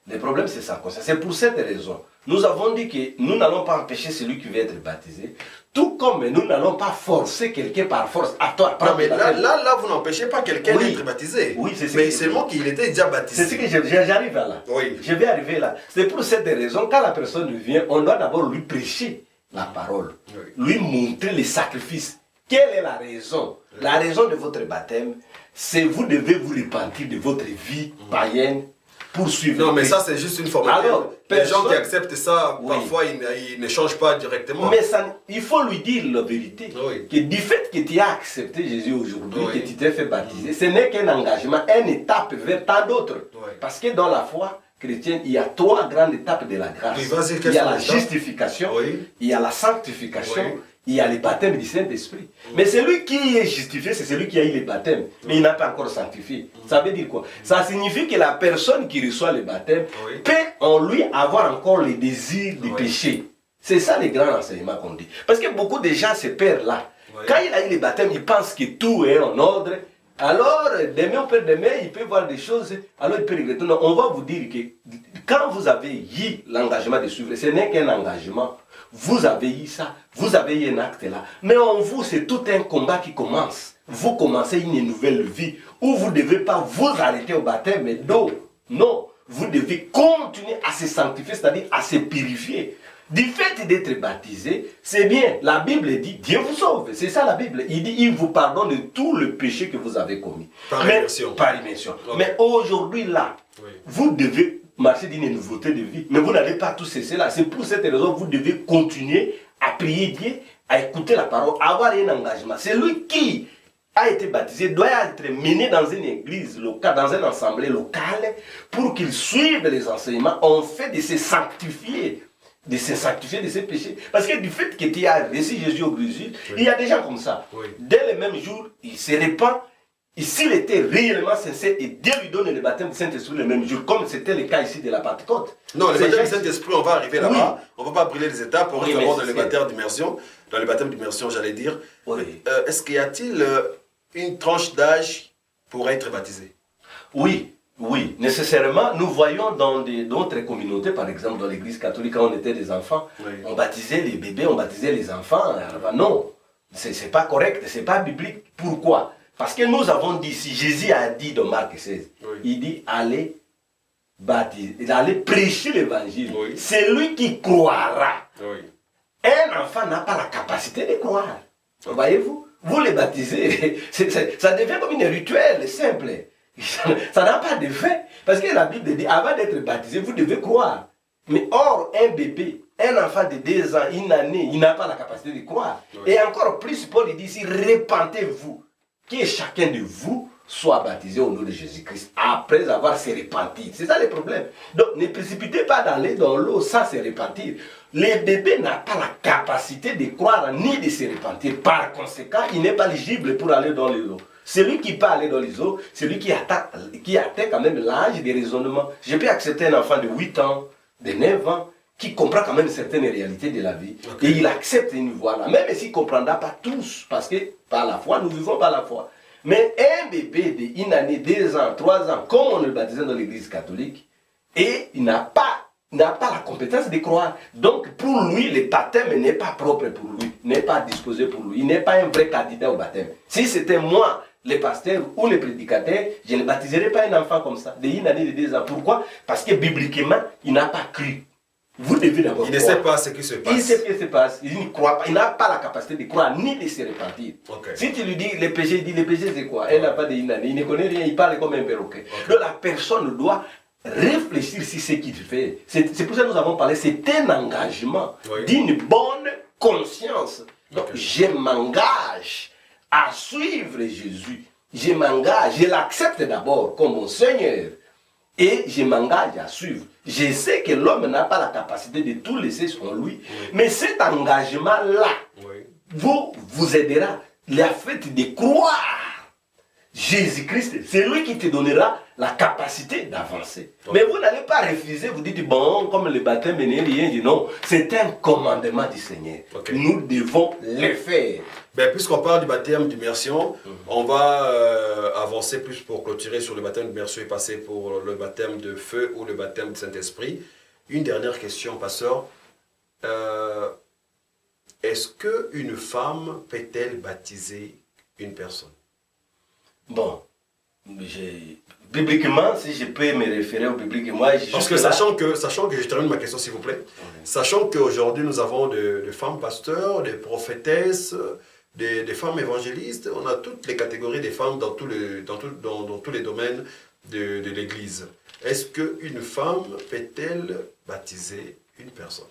Le problème, c'est sa conscience. C'est pour cette raison. Nous avons dit que nous n'allons pas empêcher celui qui veut être baptisé, tout comme nous n'allons pas forcer quelqu'un par force à toi. Non, mais là, vous n'empêchez pas quelqu'un d'être baptisé. Oui, c'est mais seulement qu'il était déjà baptisé. C'est ce que j'arrive là. Je vais arriver là. C'est pour cette raison, quand la personne vient, on doit d'abord lui prêcher la parole, lui montrer les sacrifices. Quelle est la raison? La raison de votre baptême, c'est vous devez vous repentir de votre vie païenne. Non, mais ça, c'est juste une formalité. Alors, les gens qui acceptent ça, parfois, ils ne changent pas directement. Mais ça, il faut lui dire la vérité. Que du fait que tu as accepté Jésus aujourd'hui, que tu t'es fait baptiser, ce n'est qu'un engagement, une étape vers tant d'autres. Parce que dans la foi chrétienne, il y a 3 grandes étapes de la grâce. Il y a la justification, il y a la sanctification, il y a le baptême du Saint-Esprit. Mais celui qui est justifié, c'est celui qui a eu le baptême, mais il n'a pas encore sanctifié. Ça veut dire quoi? Ça signifie que la personne qui reçoit le baptême peut en lui avoir encore les désirs du péché. C'est ça le grand enseignement qu'on dit. Parce que beaucoup de gens se perdent là. Quand il a eu le baptême, il pense que tout est en ordre. Alors, demain ou après-demain, il peut voir des choses, alors il peut regretter. Non, on va vous dire que quand vous avez eu l'engagement de suivre, ce n'est qu'un engagement. Vous avez eu ça, vous avez eu un acte là. Mais en vous, c'est tout un combat qui commence. Vous commencez une nouvelle vie où vous ne devez pas vous arrêter au baptême d'eau. Non, vous devez continuer à se sanctifier, c'est-à-dire à se purifier. Du fait d'être baptisé, c'est bien. La Bible dit, Dieu vous sauve. C'est ça la Bible. Il dit, il vous pardonne de tout le péché que vous avez commis. Par immersion. Par immersion. Mais aujourd'hui, là, vous devez marcher d'une nouveauté de vie. Mais vous n'allez pas tout cesser là. C'est pour cette raison que vous devez continuer à prier Dieu, à écouter la parole, à avoir un engagement. Celui qui a été baptisé doit être mené dans une église locale, dans un assemblée locale, pour qu'il suive les enseignements en fait de se sanctifier. De se sanctifier de ses péchés. Parce que du fait que tu as reçu Jésus au Brésil, il y a des gens comme ça. Dès le même jour, il se répand. Et s'il était réellement sincère, et Dieu lui donne le baptême du Saint-Esprit le même jour, comme c'était le cas ici de la Pentecôte. Non, le baptême du Saint-Esprit, on va arriver là-bas. On ne va pas brûler les étapes. On reste d'abord dans le baptême d'immersion. Dans le baptême d'immersion, j'allais dire. Est-ce qu'il y a-t-il une tranche d'âge pour être baptisé? Oui, nécessairement. Nous voyons dans d'autres communautés, par exemple dans l'église catholique, quand on était des enfants, on baptisait les bébés, on baptisait les enfants. Non, c'est pas correct, c'est pas biblique. Pourquoi? Parce que nous avons dit, si Jésus a dit dans Marc 16, il dit allez baptiser, allez prêcher l'évangile. C'est lui qui croira. Un enfant n'a pas la capacité de croire. Voyez-vous? Vous les baptisez, ça devient comme une rituel simple. Ça n'a pas d'effet. Parce que la Bible dit, avant d'être baptisé, vous devez croire. Mais or, un bébé, un enfant de 2 ans, une année, il n'a pas la capacité de croire. Et encore plus, Paul dit ici, répentez-vous. Que chacun de vous soit baptisé au nom de Jésus-Christ après avoir se repenti. C'est ça le problème. Donc, ne précipitez pas d'aller dans l'eau sans se repentir. Le bébé n'a pas la capacité de croire ni de se repentir. Par conséquent, il n'est pas éligible pour aller dans l'eau. Celui qui peut aller dans les eaux, celui qui atteint quand même l'âge de raisonnement. Je peux accepter un enfant de 8 ans, de 9 ans, qui comprend quand même certaines réalités de la vie. Et il accepte une voie là, même s'il ne comprendra pas tous, parce que par la foi, nous vivons par la foi. Mais un bébé de 1 année, 2 ans, 3 ans, comme on le baptisait dans l'église catholique, et il n'a pas la compétence de croire. Donc pour lui, le baptême n'est pas propre pour lui, n'est pas disposé pour lui, il n'est pas un vrai candidat au baptême. Si c'était moi, le pasteur ou le prédicateur, je ne baptiserais pas un enfant comme ça, de 1 année, de 2 ans. Pourquoi? Parce que bibliquement, il n'a pas cru. Vous devez d'abord croire. Il ne sait pas ce qui se passe. Il sait ce qui se passe. Il ne croit pas. Il n'a pas la capacité de croire ni de se repentir. Si tu lui dis le péché, il dit le péché c'est quoi? Elle n'a pas de 1 année. Il ne connaît rien. Il parle comme un perroquet. Donc la personne doit réfléchir sur ce qu'il fait. C'est pour ça que nous avons parlé, c'est un engagement d'une bonne conscience. Donc, je m'engage à suivre Jésus. Je m'engage, je l'accepte d'abord comme mon Seigneur. Et je m'engage à suivre. Je sais que l'homme n'a pas la capacité de tout laisser en lui. Mais cet engagement-là vous aidera. Le fait de croire Jésus-Christ, c'est lui qui te donnera la capacité d'avancer. Mais vous n'allez pas refuser, vous dites, bon, comme le baptême n'est rien, non, c'est un commandement du Seigneur. Nous devons le faire. Ben, puisqu'on parle du baptême d'immersion, on va avancer plus pour clôturer sur le baptême d'immersion et passer pour le baptême de feu ou le baptême du Saint-Esprit. Une dernière question, pasteur. Est-ce qu'une femme peut-elle baptiser une personne? Bon, bibliquement, si je peux me référer au biblique, moi... Parce que sachant que, je termine ma question s'il vous plaît, sachant qu'aujourd'hui nous avons des femmes pasteurs, des prophétesses, des femmes évangélistes, on a toutes les catégories des femmes dans tous les domaines de l'Église. Est-ce qu'une femme peut-elle baptiser une personne?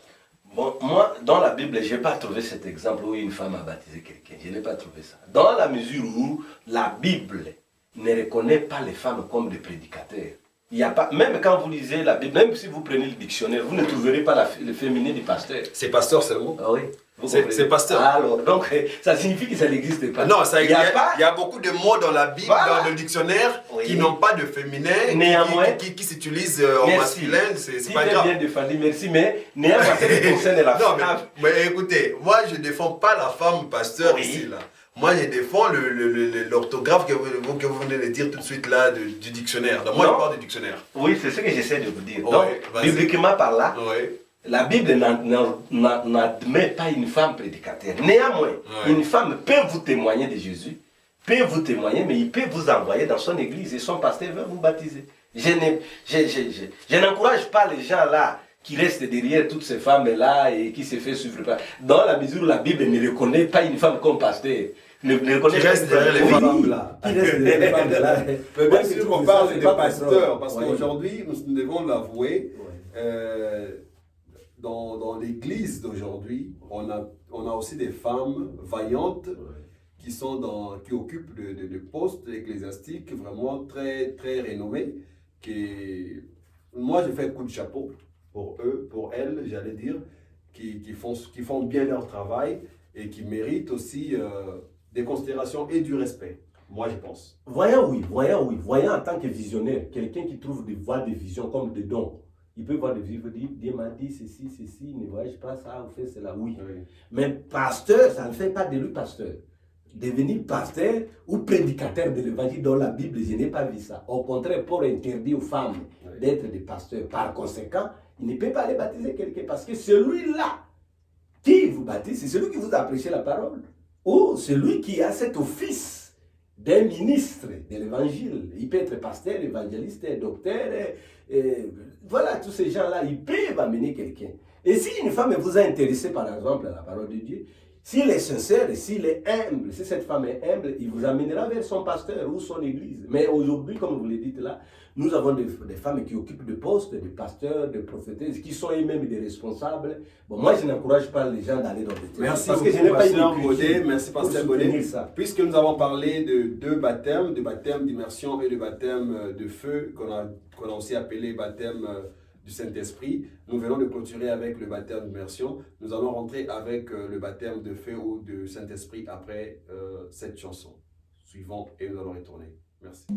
Bon, moi, dans la Bible, je n'ai pas trouvé cet exemple où une femme a baptisé quelqu'un. Je n'ai pas trouvé ça. Dans la mesure où la Bible ne reconnaît pas les femmes comme des prédicateurs. Il y a pas, même quand vous lisez la Bible, même si vous prenez le dictionnaire, vous ne trouverez pas le féminin du pasteur. C'est pasteur seulement? Ah oui. C'est pasteur. Alors, donc, ça signifie que ça n'existe pas. Non, il y a beaucoup de mots dans la Bible, dans le dictionnaire, qui n'ont pas de féminin, qui s'utilisent en masculin. C'est pas grave. Bien défendu, merci, mais néanmoins, ça concerne la femme. Non, mais écoutez, moi, je ne défends pas la femme pasteur ici, là. Moi, je défends l'orthographe que vous venez de dire tout de suite là du dictionnaire. Donc, moi, je parle du dictionnaire. Oui, c'est ce que j'essaie de vous dire. Donc, bibliquement par là, la Bible n'admet pas une femme prédicateur. Néanmoins, une femme peut vous témoigner de Jésus, peut vous témoigner, mais il peut vous envoyer dans son église et son pasteur va vous baptiser. Je n'encourage pas les gens là qui restent derrière toutes ces femmes-là et qui se fait suivre par... Dans la mesure où la Bible ne reconnaît pas une femme comme pasteur. Qui reste derrière les femmes là. Qui reste derrière les femmes là. Mais bien sûr qu'on parle de pasteurs, parce qu'aujourd'hui, nous devons l'avouer, dans l'église d'aujourd'hui, on a aussi des femmes vaillantes qui occupent des postes ecclésiastiques vraiment très, très renommés. Moi, je fais un coup de chapeau pour eux, pour elles, j'allais dire, qui font bien leur travail et qui méritent aussi des considérations et du respect. Moi, je pense. Voyant en tant que visionnaire, quelqu'un qui trouve des voies de vision comme des dons. Il peut voir des visions, dire, Dieu m'a dit ceci, ne voyais pas ça, ou fait cela, oui. Mais pasteur, ça ne fait pas de lui pasteur. Devenir pasteur ou prédicateur de l'évangile dans la Bible, je n'ai pas vu ça. Au contraire, Paul interdit aux femmes d'être des pasteurs. Par conséquent, il ne peut pas aller baptiser quelqu'un parce que celui-là qui vous baptise, c'est celui qui vous a prêché la parole. Ou celui qui a cet office d'un ministre de l'évangile. Il peut être pasteur, évangéliste, docteur, voilà, tous ces gens-là, ils peuvent amener quelqu'un. Et si une femme vous a intéressé, par exemple, à la parole de Dieu, s'il est sincère et s'il est humble, si cette femme est humble, il vous amènera vers son pasteur ou son église. Mais aujourd'hui, comme vous le dites là, nous avons des femmes qui occupent des postes, des pasteurs, des prophétesses, qui sont eux-mêmes des responsables. Bon, moi, je n'encourage pas les gens d'aller dans des terrains. Merci parce beaucoup, que je n'ai pas Pasteur Baudet. Merci, Pasteur Baudet. Puisque nous avons parlé de deux baptêmes, de baptême d'immersion et de baptême de feu, qu'on a aussi appelé baptême du Saint-Esprit. Nous venons de clôturer avec le baptême d'immersion. Nous allons rentrer avec le baptême de feu ou de Saint-Esprit après cette chanson. Suivons et nous allons retourner. Merci.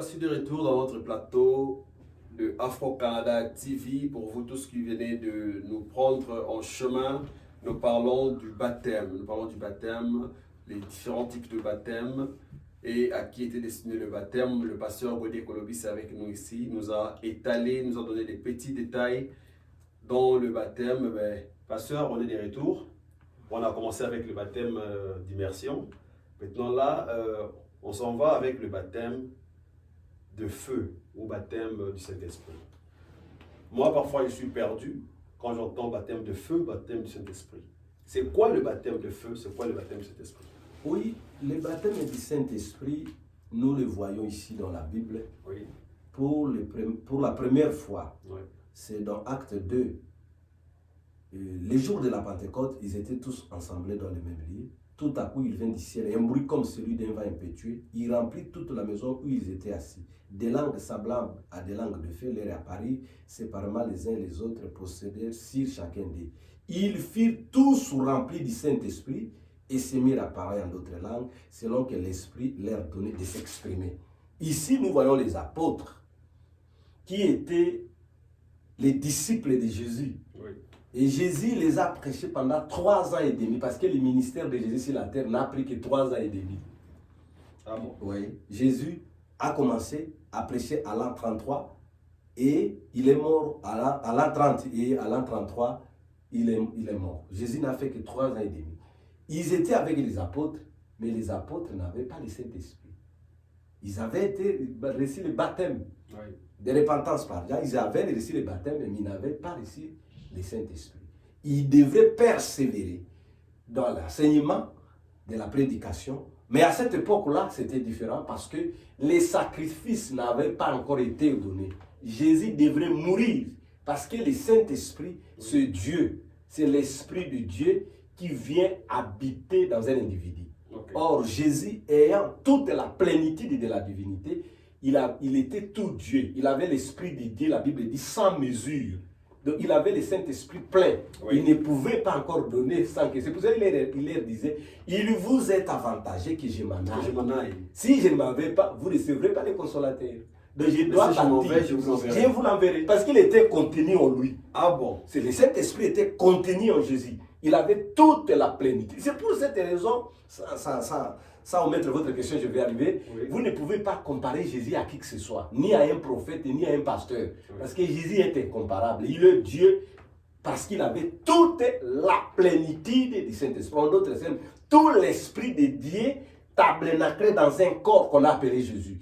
voici de retour dans notre plateau de Afro-Canada TV. Pour vous tous qui venez de nous prendre en chemin, nous parlons du baptême. Nous parlons du baptême, les différents types de baptême et à qui était destiné le baptême. Le pasteur Godé Kolobis est avec nous ici, nous a étalé, nous a donné des petits détails dans le baptême. Mais, pasteur, on est de retour. On a commencé avec le baptême d'immersion. Maintenant là, on s'en va avec le baptême de feu ou baptême du Saint-Esprit. Moi, parfois, je suis perdu quand j'entends baptême de feu, baptême du Saint-Esprit. C'est quoi le baptême de feu? C'est quoi le baptême du Saint-Esprit? Oui, le baptême du Saint-Esprit, nous le voyons ici dans la Bible. Oui. Pour la première fois, Oui. c'est dans Acte 2. Les jours de la Pentecôte, ils étaient tous ensemblés dans le même lieu. Tout à coup, il vient du ciel, un bruit comme celui d'un vent impétueux. Il remplit toute la maison où ils étaient assis. Des langues semblables à des langues de feu leur apparurent séparément les uns les autres, procédèrent sur chacun d'eux. Ils firent tous remplis du Saint-Esprit et se mirent à parler en d'autres langues, selon que l'Esprit leur donnait de s'exprimer. Ici, nous voyons les apôtres qui étaient les disciples de Jésus. Oui. Et Jésus les a prêchés pendant 3 ans et demi, parce que le ministère de Jésus sur la terre n'a pris que 3 ans et demi. Ah bon? Oui. Jésus a commencé à prêcher à l'an 33 et il est mort à l'an 30 et à l'an 33, il est mort. Jésus n'a fait que 3 ans et demi. Ils étaient avec les apôtres, mais les apôtres n'avaient pas le Saint-Esprit. Ils avaient reçu le baptême de repentance par Dieu. Ils avaient reçu le baptême, mais ils n'avaient pas reçu le Saint-Esprit. Ils devaient persévérer dans l'enseignement de la prédication. Mais à cette époque-là, c'était différent parce que les sacrifices n'avaient pas encore été donnés. Jésus devrait mourir parce que le Saint-Esprit, c'est Dieu. C'est l'Esprit de Dieu qui vient habiter dans un individu. Okay. Or, Jésus, ayant toute la plénitude de la divinité, il était tout Dieu. Il avait l'Esprit de Dieu, la Bible dit, sans mesure. Donc, il avait le Saint-Esprit plein. Oui. Il ne pouvait pas encore donner sans que... C'est pour ça qu'il leur disait, il vous est avantagé que je m'en aille. Si je ne m'en vais pas, vous ne recevrez pas les consolateurs. Donc, je dois partir. Je vous l'enverrai. Parce qu'il était contenu en lui. Ah bon? C'est le Saint-Esprit était contenu en Jésus. Il avait toute la plénitude. C'est pour cette raison, sans omettre votre question, je vais arriver. Oui. Vous ne pouvez pas comparer Jésus à qui que ce soit, ni à un prophète, ni à un pasteur. Oui. Parce que Jésus est incomparable. Il est Dieu parce qu'il avait toute la plénitude du Saint-Esprit. En d'autres termes, tout l'Esprit de Dieu tabernaclé dans un corps qu'on a appelé Jésus.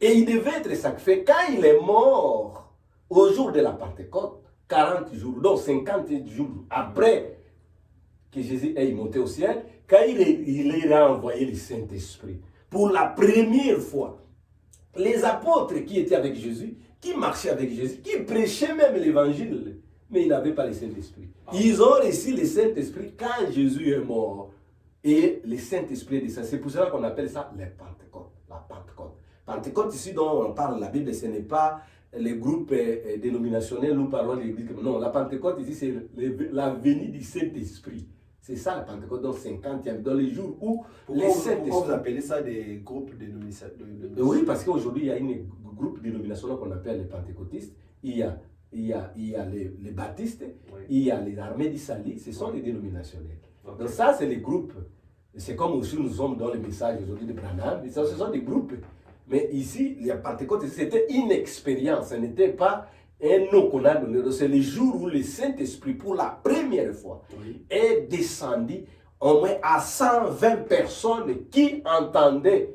Et il devait être sacrifié. Quand il est mort, au jour de la Pentecôte, 40 jours, donc 50 jours après que Jésus est monté au ciel, quand il a envoyé le Saint-Esprit, pour la première fois, les apôtres qui étaient avec Jésus, qui marchaient avec Jésus, qui prêchaient même l'évangile, mais ils n'avaient pas le Saint-Esprit. Ils ont reçu le Saint-Esprit quand Jésus est mort. Et le Saint-Esprit est descendu. C'est pour cela qu'on appelle ça la Pentecôte. La Pentecôte. Pentecôte, ici dont on parle la Bible, ce n'est pas les groupes dénominationnels, nous parlons de l'Église. Non, la Pentecôte ici, c'est la venue du Saint-Esprit. C'est ça la Pentecôte, donc 50e, dans les jours où les Saint-Esprit... Pourquoi vous appelez ça des groupes dénominationnels? Oui, parce qu'aujourd'hui, il y a un groupe dénominationnel qu'on appelle les pentecôtistes. Il y a les baptistes, oui. Il y a les armées du salut, ce sont les dénominationnels. Okay. Donc ça, c'est les groupes. C'est comme aussi nous sommes dans le message aujourd'hui de Branham, ce sont des groupes. Mais ici, les Pentecôte, c'était une expérience, ce n'était pas un nom qu'on a donné. C'est le jour où le Saint-Esprit, pour la première fois, oui. Est descendu au moins à 120 personnes qui entendaient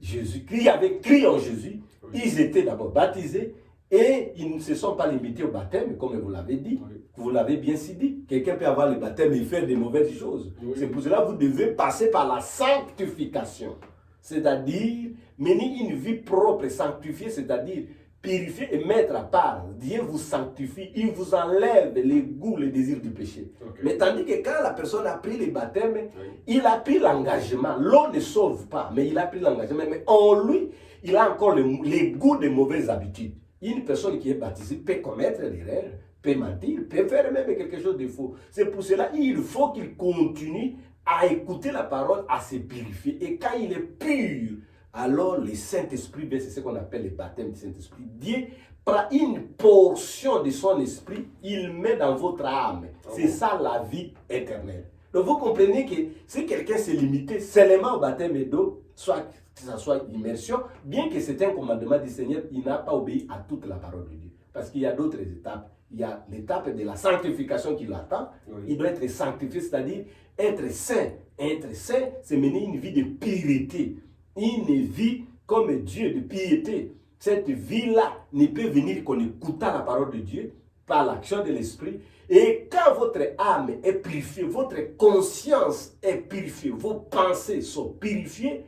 Jésus, qui avaient crié en Jésus. Oui. Ils étaient d'abord baptisés et ils ne se sont pas limités au baptême, comme vous l'avez dit. Oui. Vous l'avez bien si dit. Quelqu'un peut avoir le baptême et faire des mauvaises choses. Oui. C'est pour cela que vous devez passer par la sanctification. C'est-à-dire mener une vie propre et sanctifiée, c'est-à-dire purifier et mettre à part. Dieu vous sanctifie, il vous enlève les goûts, les désirs du péché. Okay. Mais tandis que quand la personne a pris le baptême, oui. Il a pris l'engagement. L'eau ne sauve pas, mais il a pris l'engagement. Mais en lui, il a encore les goûts des mauvaises habitudes. Une personne qui est baptisée peut commettre l'erreur, peut mentir, peut faire même quelque chose de faux. C'est pour cela qu'il faut qu'il continue à écouter la parole, à se purifier. Et quand il est pur, alors le Saint-Esprit vient, c'est ce qu'on appelle le baptême du Saint-Esprit. Dieu prend une portion de son esprit, il met dans votre âme. C'est ça la vie éternelle. Donc vous comprenez que si quelqu'un s'est limité seulement au baptême d'eau, soit que ce soit immersion, bien que c'est un commandement du Seigneur, il n'a pas obéi à toute la parole de Dieu. Parce qu'il y a d'autres étapes. Il y a l'étape de la sanctification qui l'attend. Oui. Il doit être sanctifié, c'est-à-dire être saint. Être saint, c'est mener une vie de pureté. Une vie comme Dieu, de piété. Cette vie-là ne peut venir qu'en écoutant la parole de Dieu, par l'action de l'Esprit. Et quand votre âme est purifiée, votre conscience est purifiée, vos pensées sont purifiées,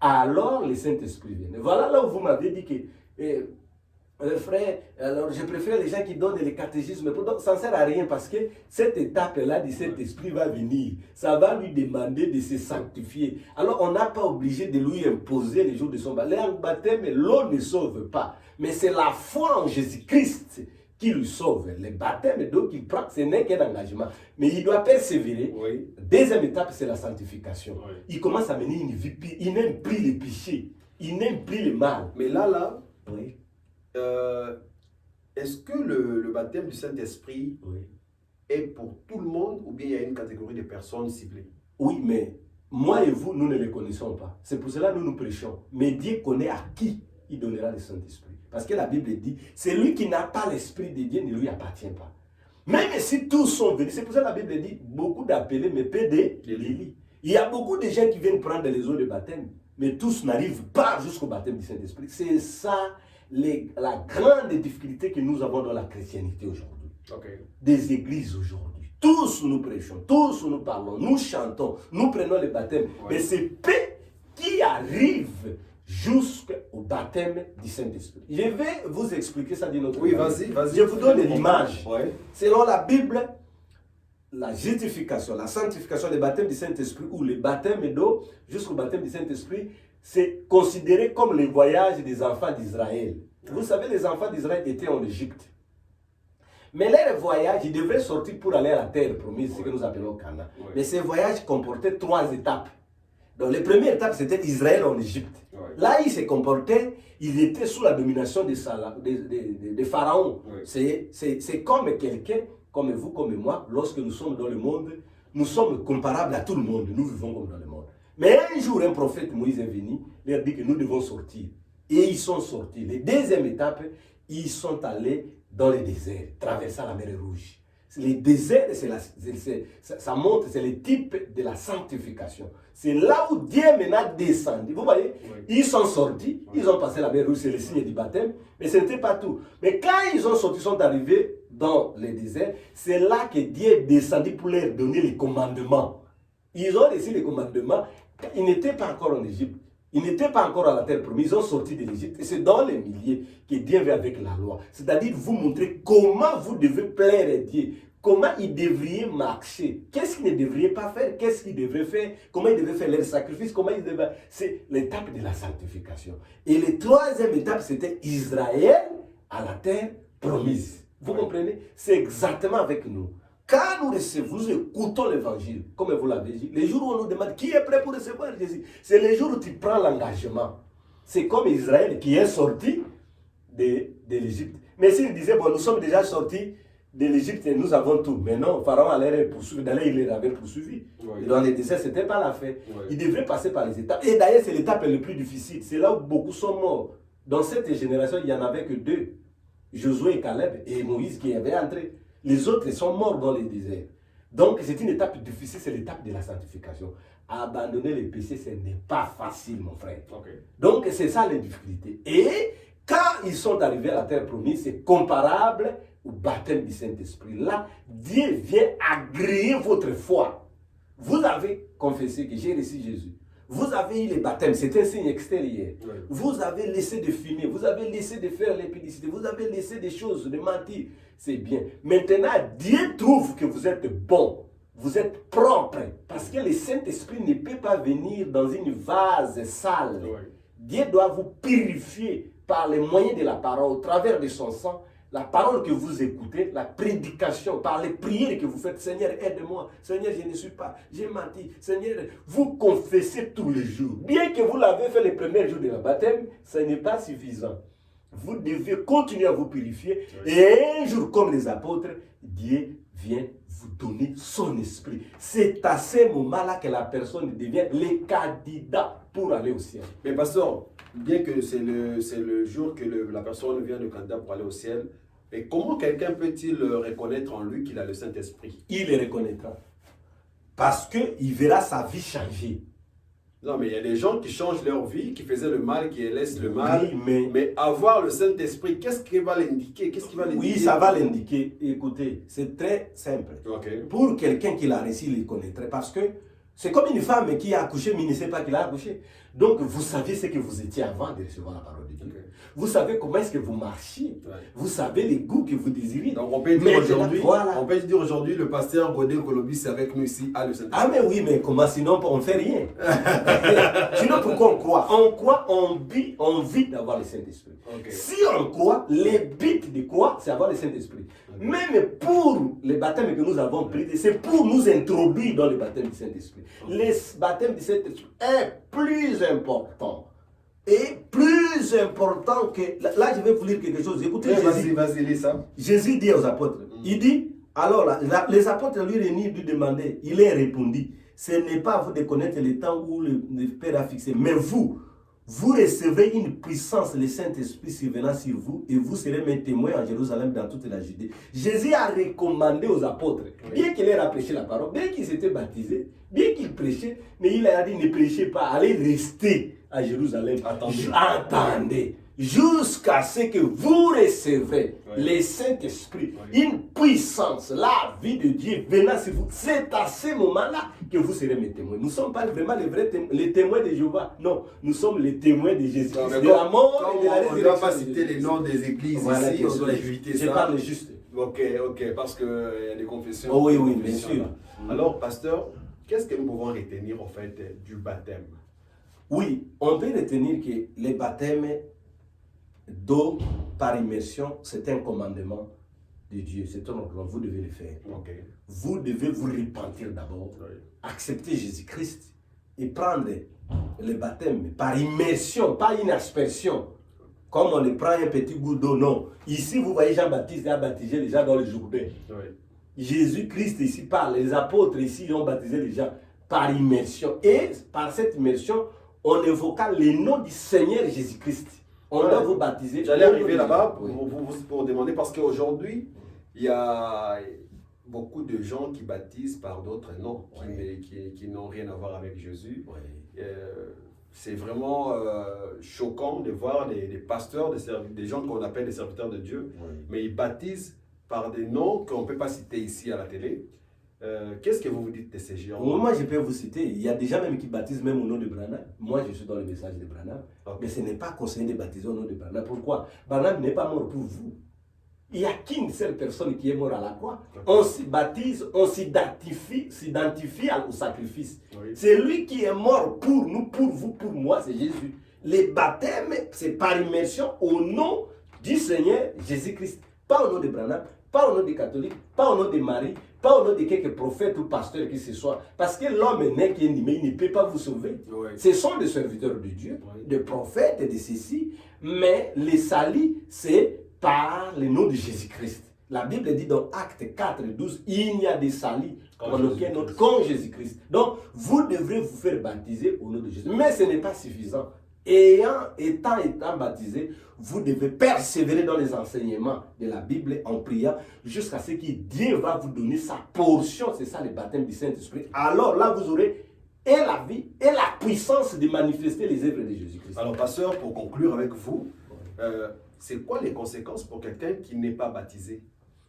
alors le Saint-Esprit vient. Voilà là où vous m'avez dit que, frère, alors je préfère les gens qui donnent le catéchisme, donc ça ne sert à rien parce que cette étape-là du Saint-Esprit va venir. Ça va lui demander de se sanctifier. Alors on n'a pas obligé de lui imposer les jours de son baptême. L'eau ne sauve pas. Mais c'est la foi en Jésus-Christ qui lui sauve. Le baptême d'eau qu'il prend, ce n'est qu'un engagement. Mais il doit persévérer. Oui. Deuxième étape, c'est la sanctification. Oui. Il commence à mener une vie pure. Il n'aime plus les péchés. Il n'aime plus le mal. Mais là, oui. Est-ce que le baptême du Saint-Esprit est pour tout le monde ou bien il y a une catégorie de personnes ciblées? Oui, mais moi et vous, nous ne les connaissons pas. C'est pour cela que nous prêchons. Mais Dieu connaît à qui il donnera le Saint-Esprit. Parce que la Bible dit, celui qui n'a pas l'Esprit de Dieu ne lui appartient pas. Même si tous sont venus, c'est pour ça que la Bible dit, beaucoup d'appelés, mais peu d'élus. Il y a beaucoup de gens qui viennent prendre les eaux de baptême, mais tous n'arrivent pas jusqu'au baptême du Saint-Esprit. C'est ça la grande difficulté que nous avons dans la chrétienté aujourd'hui. Okay. Des églises aujourd'hui. Tous nous prêchons, tous nous parlons, nous chantons, nous prenons le baptême. Mais c'est peu qui arrivent jusqu'au baptême du Saint-Esprit. Je vais vous expliquer ça d'une autre manière. Vas-y. Je vous donne l'image. Selon la Bible, la justification, la sanctification, le baptême du Saint-Esprit ou le baptême d'eau jusqu'au baptême du Saint-Esprit, c'est considéré comme le voyage des enfants d'Israël. Vous savez, les enfants d'Israël étaient en Égypte. Mais leur voyage, ils devraient sortir pour aller à la terre promise, ce que nous appelons Canaan. Mais ces voyages comportaient 3 étapes. Donc, la première étape, c'était Israël en Égypte. Là, ils se comportaient, ils étaient sous la domination de Pharaon. C'est comme quelqu'un, comme vous, comme moi, lorsque nous sommes dans le monde, nous sommes comparables à tout le monde. Nous vivons comme dans le monde. Mais un jour, un prophète Moïse est venu, leur dit que nous devons sortir. Et ils sont sortis. La deuxième étape, ils sont allés dans le désert, traversant la mer Rouge. Le désert, ça montre, c'est le type de la sanctification. C'est là où Dieu maintenant descend. Vous voyez, ils sont sortis, ils ont passé la mer Rouge, c'est le signe du baptême, mais ce n'était pas tout. Mais quand ils sont sortis, ils sont arrivés dans le désert, c'est là que Dieu est descendu pour leur donner les commandements. Ils ont reçu les commandements. Ils n'étaient pas encore en Égypte. Ils n'étaient pas encore à la terre promise. Ils ont sorti de l'Égypte. Et c'est dans les milliers que Dieu vient avec la loi. C'est-à-dire vous montrer comment vous devez plaire à Dieu. Comment ils devraient marcher. Qu'est-ce qu'ils ne devraient pas faire. Qu'est-ce qu'ils devraient faire. Comment ils devaient faire leurs sacrifices. Comment ils devaient... C'est l'étape de la sanctification. Et la troisième étape, c'était Israël à la terre promise. Vous comprenez? C'est exactement avec nous. Quand nous recevons, nous écoutons l'évangile, comme vous l'avez dit, les jours où on nous demande qui est prêt pour recevoir Jésus, c'est les jours où tu prends l'engagement. C'est comme Israël qui est sorti de l'Égypte. Mais s'il disait, bon, nous sommes déjà sortis de l'Égypte et nous avons tout. Mais non, Pharaon allait les poursuivre, d'ailleurs il les avait poursuivis. Et dans les déserts, ce n'était pas la fin. Il devrait passer par les étapes. Et d'ailleurs, c'est l'étape la plus difficile. C'est là où beaucoup sont morts. Dans cette génération, il n'y en avait que 2. Josué et Caleb et Moïse qui avaient entré. Les autres sont morts dans les déserts. Donc, c'est une étape difficile, c'est l'étape de la sanctification. Abandonner les péchés, ce n'est pas facile, mon frère. Donc, c'est ça les difficultés. Et quand ils sont arrivés à la terre promise, c'est comparable au baptême du Saint-Esprit. Là, Dieu vient agréer votre foi. Vous avez confessé que j'ai reçu Jésus. Vous avez eu le baptême, c'est un signe extérieur. Vous avez laissé de fumer, vous avez laissé de faire l'impudicité, vous avez laissé des choses, de mentir. C'est bien. Maintenant, Dieu trouve que vous êtes bon, vous êtes propre. Parce que le Saint-Esprit ne peut pas venir dans une vase sale. Dieu doit vous purifier par les moyens de la parole, au travers de son sang. la parole que vous écoutez, la prédication, par les prières que vous faites, Seigneur, aide-moi, Seigneur, je ne suis pas, j'ai menti, Seigneur, vous confessez tous les jours. Bien que vous l'avez fait les premiers jours de la baptême, ce n'est pas suffisant. Vous devez continuer à vous purifier. Et un jour, comme les apôtres, Dieu vient vous donner son esprit. C'est à ce moment-là que la personne devient le candidat pour aller au ciel. Mais pasteur, bien que c'est le jour que la personne vient de candidat pour aller au ciel, mais comment quelqu'un peut-il reconnaître en lui qu'il a le Saint-Esprit? Il le reconnaîtra. Parce qu'il verra sa vie changer. Non, mais il y a des gens qui changent leur vie, qui faisaient le mal, qui laissent le mal. Oui, mais avoir le Saint-Esprit, qu'est-ce qui va l'indiquer? Oui, ça va l'indiquer. Écoutez, c'est très simple. Okay. Pour quelqu'un qui l'a réussi, il le connaîtrait. Parce que c'est comme une femme qui a accouché, mais il ne sait pas qu'il a accouché. Donc, vous savez ce que vous étiez avant de recevoir la parole de Dieu. Okay. Vous savez comment est-ce que vous marchiez. Ouais. Vous savez les goûts que vous désirez. Donc, on peut dire aujourd'hui, voilà. On peut dire aujourd'hui, le pasteur Godin Colobis est avec nous ici à le Saint-Esprit. Ah, mais oui, mais comment sinon on ne fait rien? Sinon, pourquoi on croit? On croit, on vit d'avoir le Saint-Esprit. Okay. Si on croit, les buts de quoi? C'est avoir le Saint-Esprit. Okay. Même pour les baptêmes que nous avons pris, c'est pour nous introduire dans le baptême du Saint-Esprit. Okay. Le baptême du Saint-Esprit est plus important. Et plus important que... Là, je vais vous lire quelque chose. Écoutez, vas-y, lis ça. Jésus dit aux apôtres, il dit, alors là, les apôtres lui demandaient, il leur répondit, ce n'est pas à vous de connaître le temps où le Père a fixé, mais vous recevez une puissance, le Saint-Esprit survenant sur vous, et vous serez mes témoins en Jérusalem, dans toute la Judée. Jésus a recommandé aux apôtres, bien qu'il ait prêché la parole, bien qu'ils s'étaient baptisés, bien qu'ils prêchaient, mais il a dit, ne prêchez pas, allez rester à Jérusalem. Attendez. Jusqu'à ce que vous recevrez le Saint-Esprit, une puissance, la vie de Dieu venant sur vous. C'est à ce moment-là que vous serez mes témoins. Nous ne sommes pas vraiment les témoins de Jéhovah. Non, nous sommes les témoins de Jésus. De la mort et de la résurrection. On ne doit pas citer les noms des églises ici, on doit éviter ça. Je parle juste. Ok, parce qu'il y a des confessions. Oh, oui, bien sûr. Alors, pasteur, qu'est-ce que nous pouvons retenir en fait du baptême? Oui, on peut retenir que le baptême d'eau par immersion, c'est un commandement de Dieu. C'est un ordre, vous devez le faire. Okay. Vous devez vous repentir d'abord, accepter Jésus-Christ et prendre le baptême par immersion, pas une aspersion. Comme on le prend un petit goût d'eau, non. Ici, vous voyez Jean-Baptiste a baptisé les gens dans le Jourdain. Jésus-Christ ici parle, les apôtres ici ont baptisé les gens par immersion. Et par cette immersion, on évoqua le nom du Seigneur Jésus-Christ. On doit vous baptiser. J'allais arriver là-bas pour demander, parce qu'aujourd'hui, il y a beaucoup de gens qui baptisent par d'autres noms, qui n'ont rien à voir avec Jésus. C'est vraiment choquant de voir des pasteurs, des gens qu'on appelle des serviteurs de Dieu, mais ils baptisent par des noms qu'on ne peut pas citer ici à la télé. Qu'est-ce que vous vous dites de ces gens? Moi, je peux vous citer. Il y a des gens même qui baptisent même au nom de Branham. Moi, je suis dans le message de Branham. Mais ce n'est pas conseillé de baptiser au nom de Branham. Pourquoi? Branham n'est pas mort pour vous. Il n'y a qu'une seule personne qui est morte à la croix. On s'y baptise, on s'identifie au sacrifice. C'est lui qui est mort pour nous, pour vous, pour moi, c'est Jésus. Les baptêmes, c'est par immersion au nom du Seigneur Jésus-Christ. Pas au nom de Branham, pas au nom des catholiques, pas au nom de Marie, pas au nom de quelques prophètes ou pasteurs qui ce soit. Parce que l'homme n'est qu'un humain, il ne peut pas vous sauver. Ce sont des serviteurs de Dieu, des prophètes et de ceci. Mais les salis, c'est par le nom de Jésus-Christ. La Bible dit dans Actes 4, 12, il n'y a des salis comme Jésus-Christ. Donc, vous devrez vous faire baptiser au nom de Jésus. Mais ce n'est pas suffisant. Étant baptisé, vous devez persévérer dans les enseignements de la Bible en priant jusqu'à ce que Dieu va vous donner sa portion. C'est ça le baptême du Saint-Esprit. Alors là, vous aurez et la vie et la puissance de manifester les œuvres de Jésus-Christ. Alors, pasteur, pour conclure avec vous, c'est quoi les conséquences pour quelqu'un qui n'est pas baptisé?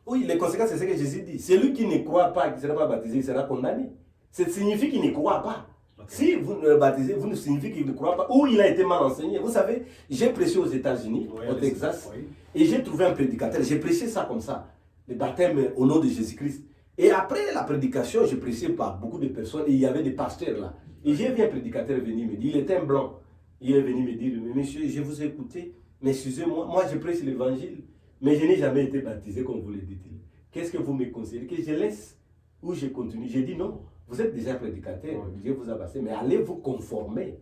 Oui, les conséquences, c'est ce que Jésus dit. Celui qui ne croit pas, qui ne sera pas baptisé, il sera condamné. Ça signifie qu'il ne croit pas. Si vous ne le baptisez, vous ne signifie qu'il ne croit pas, ou il a été mal enseigné. Vous savez, j'ai prêché aux États-Unis, au Texas, et j'ai trouvé un prédicateur. J'ai prêché ça comme ça, le baptême au nom de Jésus-Christ. Et après la prédication, j'ai prêché par beaucoup de personnes, et il y avait des pasteurs là. Et j'ai vu un prédicateur venir me dire, il était un blanc. Il est venu me dire, mais monsieur, je vous ai écouté, mais excusez-moi, moi je prêche l'évangile. mais je n'ai jamais été baptisé comme vous le dites. Qu'est-ce que vous me conseillez? Que je laisse ou je continue? J'ai dit non, vous êtes déjà prédicateur, Dieu vous a passé, mais allez vous conformer.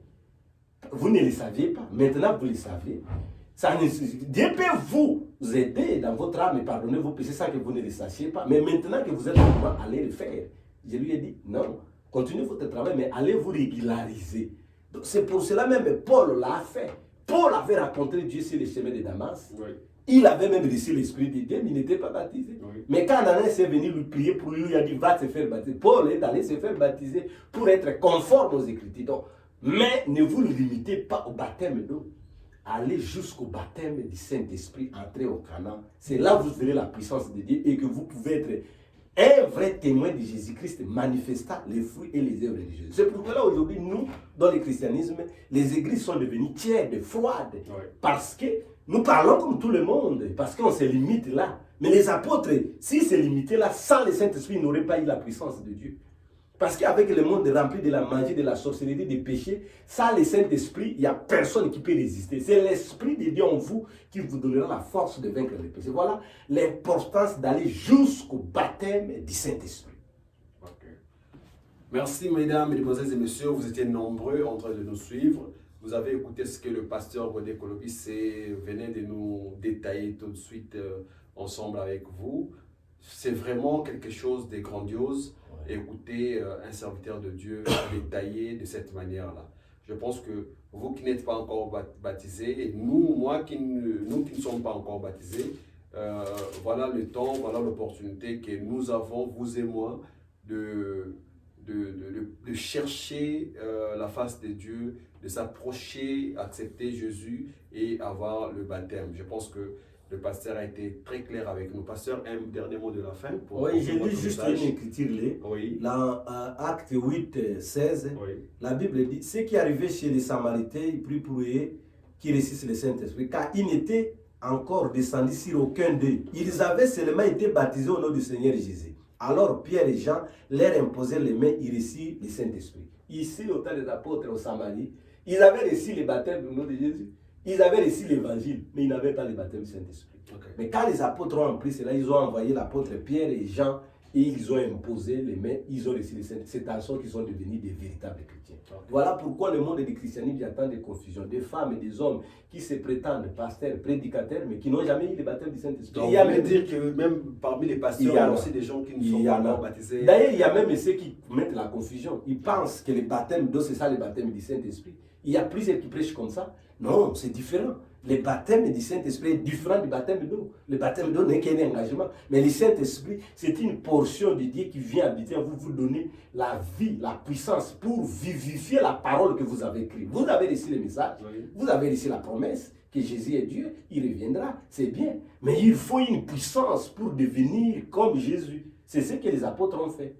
Vous ne le saviez pas, maintenant vous le savez. Dieu peut vous aider dans votre âme et pardonner vos péchés sans que vous ne le sachiez pas. Mais maintenant que vous êtes au courant, allez le faire. Je lui ai dit non, continuez votre travail, mais allez vous régulariser. C'est pour cela même que Paul l'a fait. Paul avait rencontré Dieu sur les chemins de Damas. Oui. Il avait même reçu l'Esprit de Dieu, mais il n'était pas baptisé. Oui. Mais quand Ananias est venu lui prier pour lui, il a dit va te faire baptiser. Paul est allé se faire baptiser pour être conforme aux Écritures. Donc, mais ne vous limitez pas au baptême d'eau. Allez jusqu'au baptême du Saint-Esprit, entrez au Canaan. C'est là que vous verrez la puissance de Dieu et que vous pouvez être un vrai témoin de Jésus-Christ manifestant les fruits et les œuvres de Jésus. C'est pourquoi là aujourd'hui, nous, dans le christianisme, les églises sont devenues tièdes, froides, parce que nous parlons comme tout le monde, parce qu'on se limite là. Mais les apôtres, s'ils se limitaient là, sans le Saint-Esprit, ils n'auraient pas eu la puissance de Dieu. Parce qu'avec le monde rempli de la magie, de la sorcellerie, des péchés, sans le Saint-Esprit, il n'y a personne qui peut résister. C'est l'Esprit de Dieu en vous qui vous donnera la force de vaincre les péchés. Voilà l'importance d'aller jusqu'au baptême du Saint-Esprit. Okay. Merci mesdames, mesdemoiselles et messieurs, vous étiez nombreux en train de nous suivre. Vous avez écouté ce que le pasteur René Colobis venait de nous détailler tout de suite ensemble avec vous. C'est vraiment quelque chose de grandiose. Écouter un serviteur de Dieu détaillé de cette manière-là. Je pense que vous qui n'êtes pas encore baptisés, et nous qui ne sommes pas encore baptisés, voilà le temps, voilà l'opportunité que nous avons, vous et moi, de chercher la face de Dieu, de s'approcher, accepter Jésus et avoir le baptême. Je pense que le pasteur a été très clair avec nous. Pasteur, un dernier mot de la fin. Oui, j'ai lu juste une écriture là. Oui. Dans Acte 8, 16, oui. La Bible dit, ce qui arrivait chez les Samaritains, ils prient pour eux qui réussissent le Saint-Esprit, car ils n'étaient encore descendus sur aucun d'eux. Ils avaient seulement été baptisés au nom du Seigneur Jésus. Alors Pierre et Jean leur imposaient les mains, ils reçurent le Saint-Esprit. Ici, au temps des apôtres au Samarie, ils avaient reçu le baptême au nom de Jésus. Ils avaient reçu l'évangile, mais ils n'avaient pas le baptême du Saint-Esprit. Okay. Mais quand les apôtres ont appris cela, ils ont envoyé l'apôtre Pierre et Jean et ils ont imposé les mains, ils ont reçu le Saint-Esprit. C'est en sorte qu'ils sont devenus des véritables chrétiens. Okay. Voilà pourquoi le monde du christianisme y a tant de confusion. Des femmes et des hommes qui se prétendent pasteurs, prédicateurs, mais qui n'ont jamais eu le baptême du Saint-Esprit. Donc, on peut dire que même parmi les pasteurs, il y a aussi des gens qui ne sont pas encore baptisés. D'ailleurs, il y a même ceux qui mettent la confusion. Ils pensent que le baptême d'eau, c'est ça le baptême du Saint-Esprit. Il y a plusieurs qui prêchent comme ça. Non, c'est différent. Le baptême du Saint-Esprit est différent du baptême d'eau. Le baptême d'eau n'est qu'un engagement. Mais le Saint-Esprit, c'est une portion de Dieu qui vient habiter en vous, vous donner la vie, la puissance pour vivifier la parole que vous avez écrite. Vous avez reçu le message, oui. Vous avez reçu la promesse que Jésus est Dieu, il reviendra, c'est bien. Mais il faut une puissance pour devenir comme Jésus. C'est ce que les apôtres ont fait.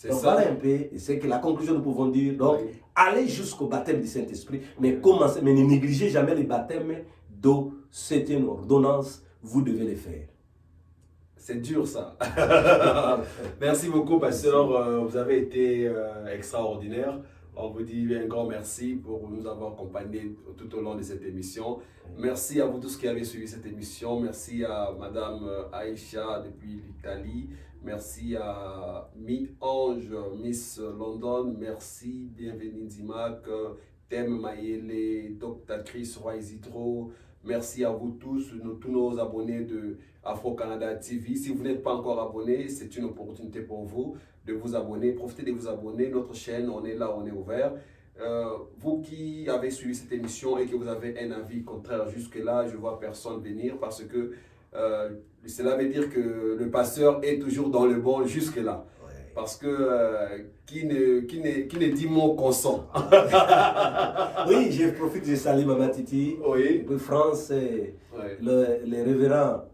Donc ça. Voilà un peu, c'est que la conclusion nous pouvons dire, donc, oui. Allez jusqu'au baptême du Saint-Esprit, mais commencez, mais ne négligez jamais le baptême d'eau, c'est une ordonnance, vous devez le faire. C'est dur ça. Merci beaucoup, pasteur, vous avez été extraordinaire. On vous dit un grand merci pour nous avoir accompagnés tout au long de cette émission. Merci à vous tous qui avez suivi cette émission. Merci à Madame Aïcha depuis l'Italie. Merci à Mi-Ange, Miss London. Merci, bienvenue Dimac, Thème Mayele, Dr. Chris Roy-Zitro. Merci à vous tous, tous nos abonnés de Afro-Canada TV. Si vous n'êtes pas encore abonné, c'est une opportunité pour vous de vous abonner. Profitez de vous abonner. Notre chaîne, on est là, on est ouvert. Vous qui avez suivi cette émission et que vous avez un avis contraire jusque-là, je ne vois personne venir parce que cela veut dire que le pasteur est toujours dans le bon jusque-là. Ouais. Parce que qui ne dit mot consent. Oui, je profite de saluer Maman Titi, oui. France, oui. le révérend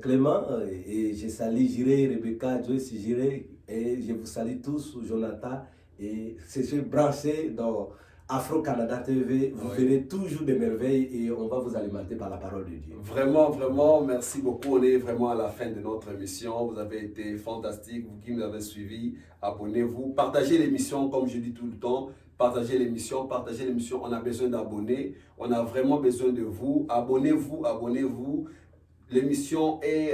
Clément, et je salue Jiré, Rebecca, Joyce Jiré, et je vous salue tous, Jonathan, et c'est branché dans Afro-Canada TV, vous oui. Verrez toujours des merveilles et on va vous alimenter par la parole de Dieu. Vraiment, vraiment, merci beaucoup. On est vraiment à la fin de notre émission. Vous avez été fantastique, vous qui nous avez suivis. Abonnez-vous, partagez l'émission comme je dis tout le temps. Partagez l'émission, On a besoin d'abonnés. On a vraiment besoin de vous. Abonnez-vous, abonnez-vous. l'émission est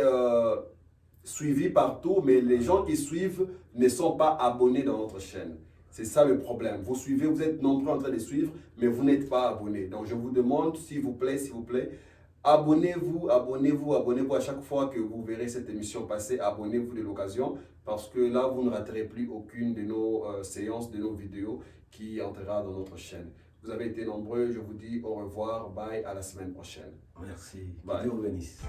suivie partout, mais les gens qui suivent ne sont pas abonnés dans notre chaîne. C'est ça le problème. Vous suivez, vous êtes nombreux en train de suivre, mais vous n'êtes pas abonnés. Donc je vous demande, s'il vous plaît, abonnez-vous à chaque fois que vous verrez cette émission passer. Abonnez-vous de l'occasion, parce que là, vous ne raterez plus aucune de nos séances, de nos vidéos qui entrera dans notre chaîne. Vous avez été nombreux, je vous dis au revoir, bye, à la semaine prochaine. Merci. Bye. Que Dieu vous bénisse.